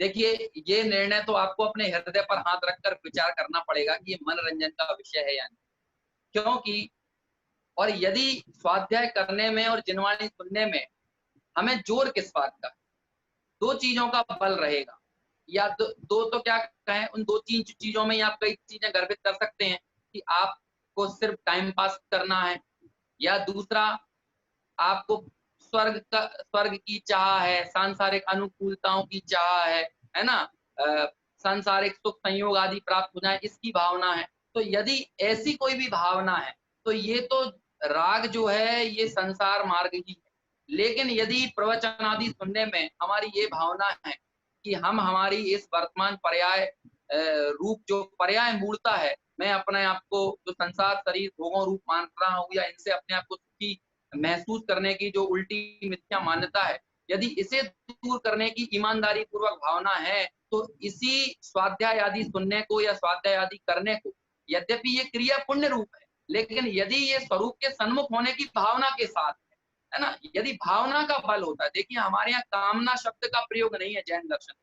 देखिए, ये निर्णय तो आपको अपने हृदय पर हाथ रखकर विचार करना पड़ेगा कि ये मनोरंजन का विषय है या नहीं। क्योंकि और यदि स्वाध्याय करने में और जिनवाणी सुनने में हमें जोर किस बात का, दो चीजों का बल रहेगा, या दो तो क्या कहें, उन दो तीन चीजों में आप कई चीजें गर्भित कर सकते हैं कि आपको सिर्फ टाइम पास करना है, या दूसरा आपको स्वर्ग की चाह है, सांसारिक अनुकूलताओं की चाह है ना, सांसारिक सुख संयोग आदि प्राप्त हो जाए, इसकी भावना है। तो यदि ऐसी कोई भी भावना है तो ये तो राग जो है ये संसार मार्ग ही है। लेकिन यदि प्रवचन आदि सुनने में हमारी ये भावना है कि हम हमारी इस वर्तमान पर्याय रूप जो पर्याय मूलता है, मैं अपने आप को जो संसार शरीर भोगों रूप मान रहा हूँ या इनसे अपने आप को सुखी महसूस करने की जो उल्टी मिथ्या मान्यता है, यदि इसे दूर करने की ईमानदारी पूर्वक भावना है, तो इसी स्वाध्याय आदि सुनने को या स्वाध्याय आदि करने को, यद्यपि ये क्रिया पुण्य रूप है, लेकिन यदि ये स्वरूप के सन्मुख होने की भावना के साथ है ना, यदि भावना का बल होता है। देखिए, हमारे यहाँ कामना शब्द का प्रयोग नहीं है जैन दर्शन,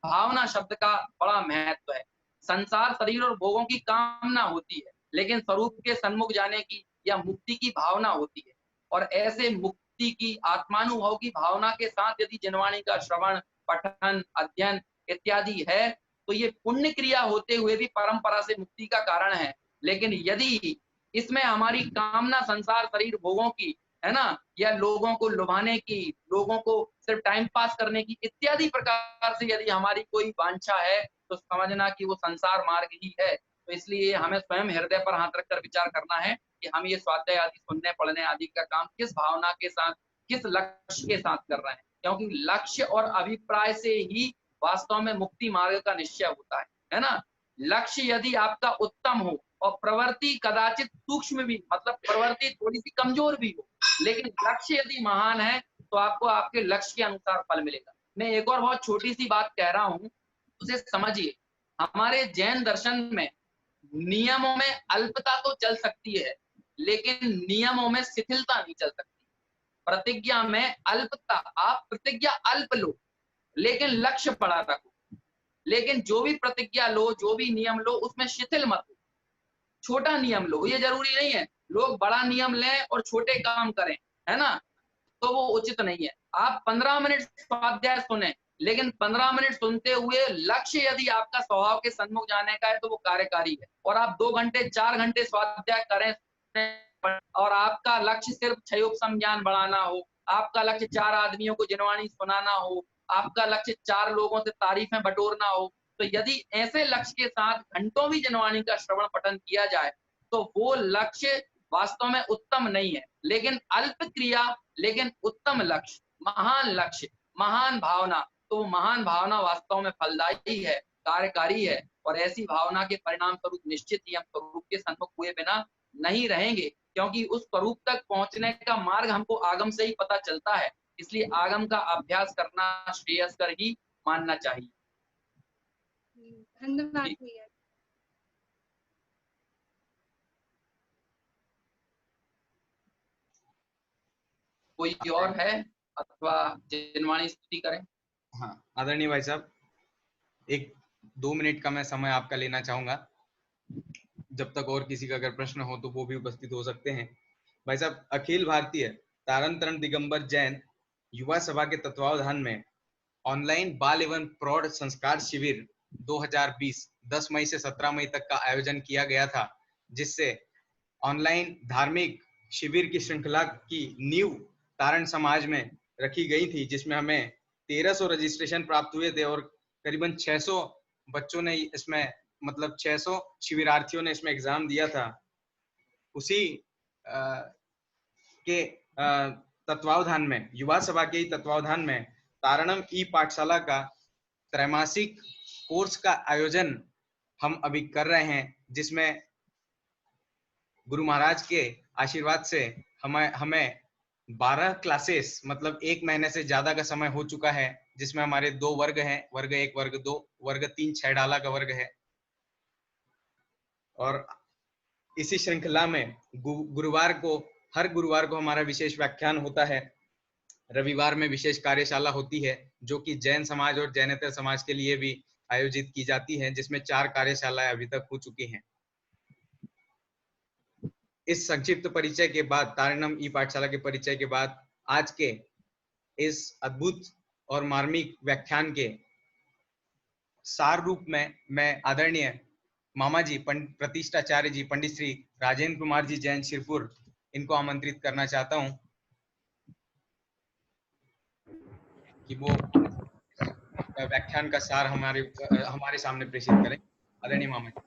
भावना शब्द का बड़ा महत्व है। संसार शरीर और भोगों की कामना होती है, लेकिन स्वरूप के सन्मुख जाने की या मुक्ति की भावना होती है। और ऐसे मुक्ति की, आत्मानुभव की भावना के साथ यदि जिनवाणी का श्रवण, पठन, अध्ययन इत्यादि है, तो ये पुण्य क्रिया होते हुए भी परंपरा से मुक्ति का कारण है। लेकिन यदि इसमें हमारी कामना संसार शरीर भोगों की है ना, या लोगों को लुभाने की, लोगों को सिर्फ टाइम पास करने की इत्यादि प्रकार से यदि हमारी कोई वांछा है तो समझना कि वो संसार मार्ग ही है। तो इसलिए हमें स्वयं हृदय पर हाथ रखकर विचार करना है कि हम ये स्वाध्याय आदि सुनने पढ़ने आदि का काम किस भावना के साथ, किस लक्ष्य के साथ कर रहे हैं, क्योंकि लक्ष्य और अभिप्राय से ही वास्तव में मुक्ति मार्ग का निश्चय होता है ना। लक्ष्य यदि आपका उत्तम हो और प्रवृत्ति कदाचित सूक्ष्म भी, मतलब प्रवृत्ति थोड़ी सी कमजोर भी हो, लेकिन लक्ष्य यदि महान है तो आपको आपके लक्ष्य के अनुसार फल मिलेगा। मैं एक और बहुत छोटी सी बात कह रहा हूं, उसे समझिए। हमारे जैन दर्शन में नियमों में अल्पता तो चल सकती है, लेकिन नियमों में शिथिलता नहीं चल सकती। प्रतिज्ञा में अल्पता, आप प्रतिज्ञा अल्प लो लेकिन लक्ष्य बड़ा रखो। लेकिन जो भी प्रतिज्ञा लो, जो भी नियम लो, उसमें शिथिल मत हो, छोटा नियम लो। ये जरूरी नहीं है लोग बड़ा नियम लें और छोटे काम करें, है ना, तो वो उचित नहीं है। आप 15 मिनट स्वाध्याय सुने, लेकिन 15 मिनट सुनते हुए लक्ष्य यदि आपका स्वभाव के सन्मुख जाने का है तो वो कार्यकारी है। और आप 2 घंटे 4 घंटे स्वाध्याय करें और आपका लक्ष्य सिर्फ क्षयोपशम ज्ञान बढ़ाना हो, आपका लक्ष्य 4 आदमियों को जिनवाणी सुनाना हो, आपका लक्ष्य 4 लोगों से तारीफें बटोरना हो, तो यदि ऐसे लक्ष्य के साथ घंटों भी जिनवाणी का श्रवण पठन किया जाए तो वो लक्ष्य वास्तव में उत्तम नहीं है। लेकिन अल्प क्रिया, लेकिन उत्तम लक्ष्य, महान लक्ष्य, महान भावना, तो महान भावना वास्तव में फलदायी है, कार्यकारी है। और ऐसी भावना के परिणाम स्वरूप निश्चित ही हम स्वरूप के सन्मुख हुए बिना नहीं रहेंगे, क्योंकि उस स्वरूप तक पहुंचने का मार्ग हमको आगम से ही पता चलता है। इसलिए आगम का अभ्यास करना श्रेयस्कर ही मानना चाहिए। धन्यवाद भैया। कोई और है अथवा जिनवाणी स्तुति करें? हाँ आदरणीय भाई साहब, 1-2 मिनट का मैं समय आपका लेना चाहूंगा। जब तक और किसी का अगर प्रश्न हो तो वो भी उपस्थित हो सकते हैं। भाई साहब, अखिल भारतीय तारण तरण दिगंबर जैन युवा सभा के तत्वावधान में ऑनलाइन बाल एवं प्रौढ़ संस्कार शिविर 2020 10 मई से 17 मई तक का आयोजन किया गया था, जिससे ऑनलाइन धार्मिक शिविर की श्रृंखला की नींव तारण समाज में रखी गई थी, जिसमें हमें 1300 रजिस्ट्रेशन प्राप्त हुए थे और करीबन 600 बच्चों ने इसमें, मतलब 600 शिविरार्थियों ने इसमें एग्जाम दिया था। उसी के तत्वावधान में, युवा सभा के तत्वावधान में तारणम ई पाठशाला का त्रैमासिक कोर्स का आयोजन हम अभी कर रहे हैं, जिसमें गुरु महाराज के आशीर्वाद से हमें 12 क्लासेस, मतलब 1 महीने से ज्यादा का समय हो चुका है, जिसमें हमारे 2 वर्ग हैं, वर्ग 1, वर्ग 2, वर्ग 3 6 डाला का वर्ग है। और इसी श्रृंखला में गुरुवार को, हर गुरुवार को हमारा विशेष व्याख्यान होता है, रविवार में विशेष कार्यशाला होती है जो कि जैन समाज और जैनेतर समाज के लिए भी आयोजित की जाती है, जिसमें 4 कार्यशालाएं अभी तक हो चुकी हैं। इस संक्षिप्त परिचय के बाद, तारणम ई पाठशाला के परिचय के बाद, आज के इस अद्भुत और मार्मिक व्याख्यान के सार रूप में मैं आदरणीय मामा जी प्रतिष्ठाचार्य जी पंडित श्री राजेंद्र कुमार जी जैन शिरपुर, इनको आमंत्रित करना चाहता हूं कि वो व्याख्यान का सार हमारे सामने प्रेषित करें। आदरणीय मामा जी।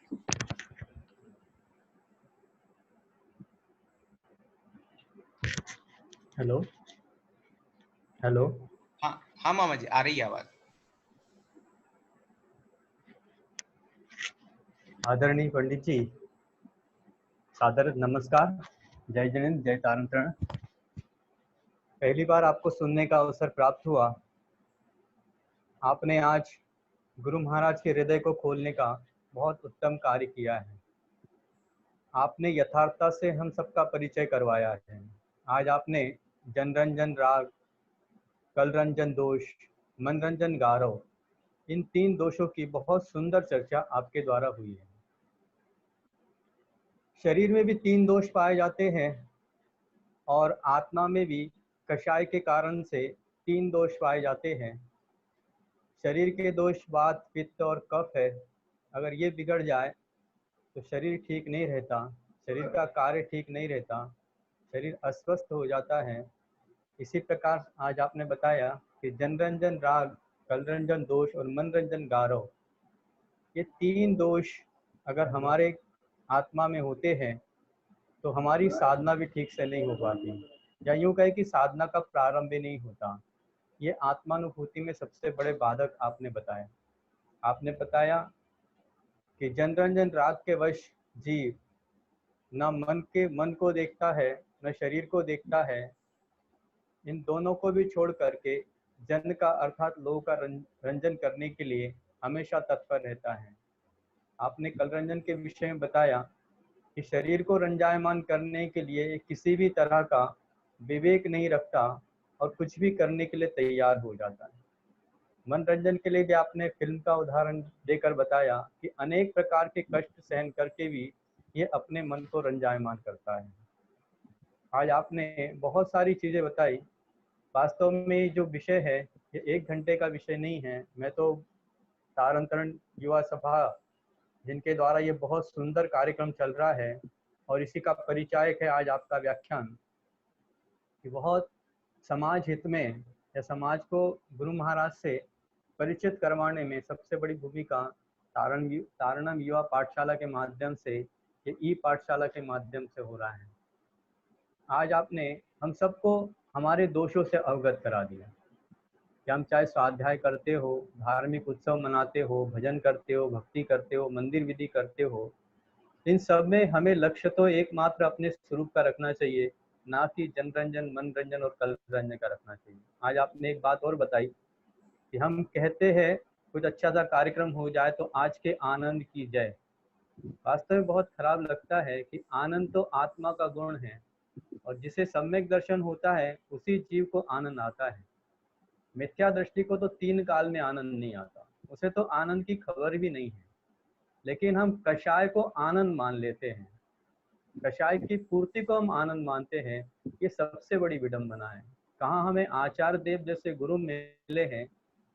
Hello hello. हाँ मामा जी, आ रही है आवाज। आदरणीय पंडित जी, सादर नमस्कार। जय जैन, जय तारण तरण। पहली बार आपको सुनने का अवसर प्राप्त हुआ। आपने आज गुरु महाराज के हृदय को खोलने का बहुत उत्तम कार्य किया है। आपने यथार्थता से हम सबका परिचय करवाया है। आज आपने जनरंजन राग, कलरंजन दोष, मनरंजन गारव, इन 3 दोषों की बहुत सुंदर चर्चा आपके द्वारा हुई है। शरीर में भी 3 दोष पाए जाते हैं और आत्मा में भी कषाय के कारण से 3 दोष पाए जाते हैं। शरीर के दोष वात, पित्त और कफ है। अगर ये बिगड़ जाए तो शरीर ठीक नहीं रहता, शरीर का कार्य ठीक नहीं रहता। शरीर अस्वस्थ हो जाता है। इसी प्रकार आज आपने बताया कि जनरंजन राग, कलरंजन दोष और मनरंजन गारव, ये 3 दोष अगर हमारे आत्मा में होते हैं तो हमारी साधना भी ठीक से नहीं हो पाती, या यूँ कहे कि साधना का प्रारंभ भी नहीं होता। ये आत्मानुभूति में सबसे बड़े बाधक आपने बताए। आपने बताया कि जनरंजन राग के वश जीव न मन को देखता है, न शरीर को देखता है। इन दोनों को भी छोड़ करके जन का अर्थात लोक का रंजन करने के लिए हमेशा तत्पर रहता है। आपने कलरंजन के विषय में बताया कि शरीर को रंजायमान करने के लिए किसी भी तरह का विवेक नहीं रखता और कुछ भी करने के लिए तैयार हो जाता है। मनोरंजन के लिए भी आपने फिल्म का उदाहरण देकर बताया कि अनेक प्रकार के कष्ट सहन करके भी ये अपने मन को रंजायमान करता है। आज आपने बहुत सारी चीज़ें बताई। वास्तव में जो विषय है ये 1 घंटे का विषय नहीं है। मैं तो तारंतरण युवा सभा जिनके द्वारा ये बहुत सुंदर कार्यक्रम चल रहा है और इसी का परिचायक है आज आपका व्याख्यान, कि बहुत समाज हित में या समाज को गुरु महाराज से परिचित करवाने में सबसे बड़ी भूमिका तारणम युवा पाठशाला के माध्यम से, ये ई पाठशाला के माध्यम से हो रहा है। आज आपने हम सबको हमारे दोषों से अवगत करा दिया कि हम चाहे स्वाध्याय करते हो, धार्मिक उत्सव मनाते हो, भजन करते हो, भक्ति करते हो, मंदिर विधि करते हो, इन सब में हमें लक्ष्य तो एकमात्र अपने स्वरूप का रखना चाहिए, ना कि जनरंजन, मनोरंजन और कलरंजन का रखना चाहिए। आज आपने एक बात और बताई कि हम कहते हैं कुछ अच्छा सा कार्यक्रम हो जाए तो आज के आनंद की जय। वास्तव में बहुत खराब लगता है कि आनंद तो आत्मा का गुण है और जिसे सम्यक दर्शन होता है उसी जीव को आनंद आता है। मिथ्या दृष्टि को तो 3 काल में आनंद नहीं आता, उसे तो आनंद की खबर भी नहीं है। लेकिन हम कषाय को आनंद मान लेते हैं, कषाय की पूर्ति को हम आनंद मानते हैं। ये सबसे बड़ी विडंबना है। कहाँ हमें आचार्य देव जैसे गुरु मिले हैं,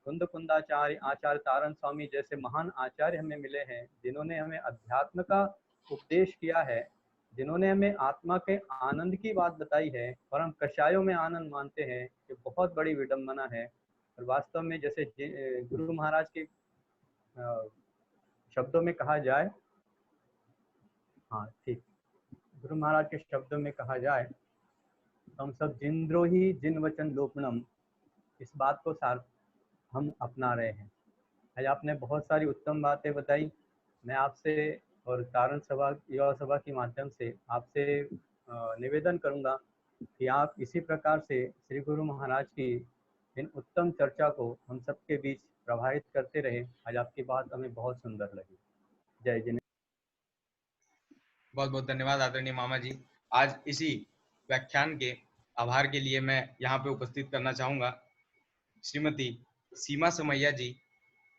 कुंद कुंदाचार्य, आचार्य तारण स्वामी जैसे महान आचार्य हमें मिले हैं, जिन्होंने हमें अध्यात्म का उपदेश किया है, जिन्होंने हमें आत्मा के आनंद की बात बताई है, और हम कषायों में आनंद मानते हैं। ये बहुत बड़ी विडंबना है। और वास्तव में जैसे गुरु महाराज के शब्दों में कहा जाए, हाँ ठीक, गुरु महाराज के शब्दों में कहा जाए तो हम सब जिन्द्रोही जिन वचन लोपनम, इस बात को हम अपना रहे हैं। आज आपने बहुत सारी उत्तम बातें बताई। मैं आपसे और तारण सभा, युवा सभा के माध्यम से आपसे निवेदन करूंगा कि आप इसी प्रकार से श्री गुरु महाराज की इन उत्तम चर्चा को हम सबके बीच प्रवाहित करते रहे। आज आपकी बात हमें बहुत सुंदर लगी। जय जिनेन्द्र। बहुत बहुत धन्यवाद आदरणीय मामा जी। आज इसी व्याख्यान के आभार के लिए मैं यहाँ पे उपस्थित करना चाहूँगा श्रीमती सीमा समैया जी,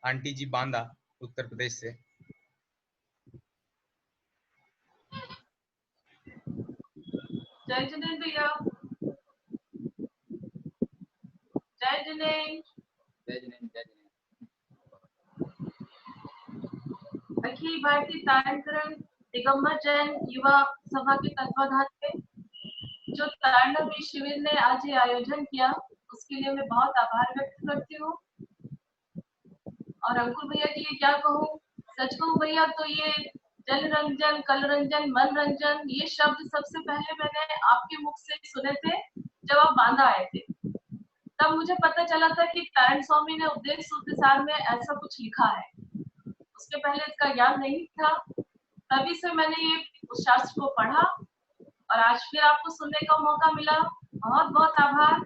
आंटी जी, बांदा, उत्तर प्रदेश से। जय जिनेन्द्र भैया। जय जिनेन्द्र। जय जिनेन्द्र, जय जिनेन्द्र। अखिल भारतीय तारणकरण दिगंबर जैन युवा सभा के तत्वाधान में जो तारणवी शिविर ने आज ये आयोजन किया, उसके लिए मैं बहुत आभार व्यक्त करती हूँ। और अंकुर भैया के लिए क्या कहूँ, सच कहूँ भैया तो ये जनरंजन, कलरंजन, मनरंजन, ये शब्द सबसे पहले मैंने आपके मुख से सुने थे जब आप बांदा आए थे। तब मुझे पता चला था कि तारण स्वामी ने उपदेश सूत्र सार में ऐसा कुछ लिखा है। उसके पहले इसका ज्ञान नहीं था। तभी से मैंने ये उस शास्त्र को पढ़ा और आज फिर आपको सुनने का मौका मिला। बहुत बहुत आभार।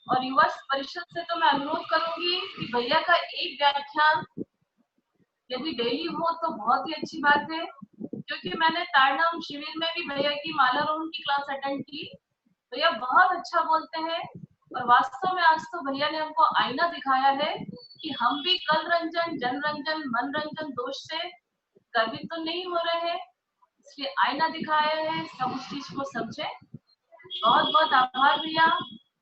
और युवा परिषद से तो मैं अनुरोध करूंगी कि भैया का एक व्याख्यान यदि डेली हो तो बहुत ही अच्छी बात है, क्योंकि मैंने तारणम शिविर में भी भैया की मालारोहण की क्लास अटेंड की। भैया बहुत अच्छा बोलते हैं और वास्तव में आज तो भैया ने हमको आईना दिखाया है कि हम भी कलरंजन, जनरंजन, मनरंजन दोष से गर्वित तो नहीं हो रहे हैं, इसलिए आईना दिखाया है, सब उस चीज को समझे। बहुत बहुत आभार भैया।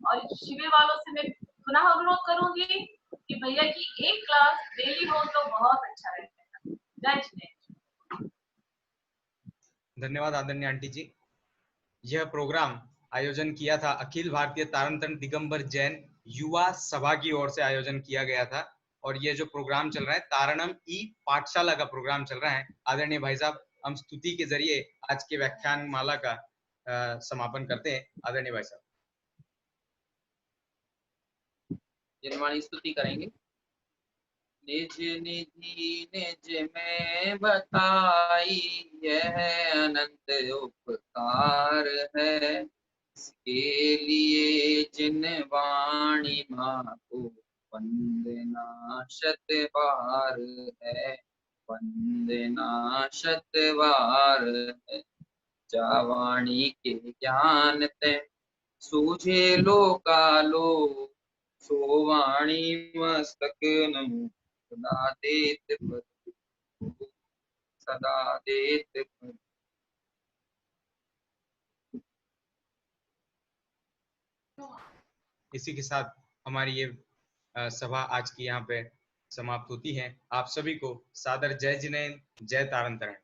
और शिविर वालों से मैं पुनः अनुरोध करूंगी कि भैया की एक क्लास डेली हो तो बहुत अच्छा रहेगा। जय जिनेन्द्र। धन्यवाद आदरणीय आंटी जी। यह प्रोग्राम आयोजन किया था अखिल भारतीय तारण तरण दिगंबर जैन युवा सभा की ओर से आयोजन किया गया था। और ये जो प्रोग्राम चल रहा है तारणम ई पाठशाला का प्रोग्राम चल रहा है। आदरणीय भाई साहब, हम स्तुति के जरिए आज के व्याख्यान माला का समापन करते हैं। आदरणीय भाई साहब जिनवाणी स्तुति करेंगे। निज निधि निज में बताई यह अनंत उपकार है, इसके लिए जिन वाणी माँ को वंदना शत बार है, वंदना शत बार है। जा वाणी के ज्ञान ते सूझे लोकालो, सो वाणी मस्तक नमो सदा देत प्रभु, सदा देत प्रभु। इसी के साथ हमारी ये सभा आज की यहाँ पे समाप्त होती है। आप सभी को सादर जय जिनेंद्र, जय तारण तरण।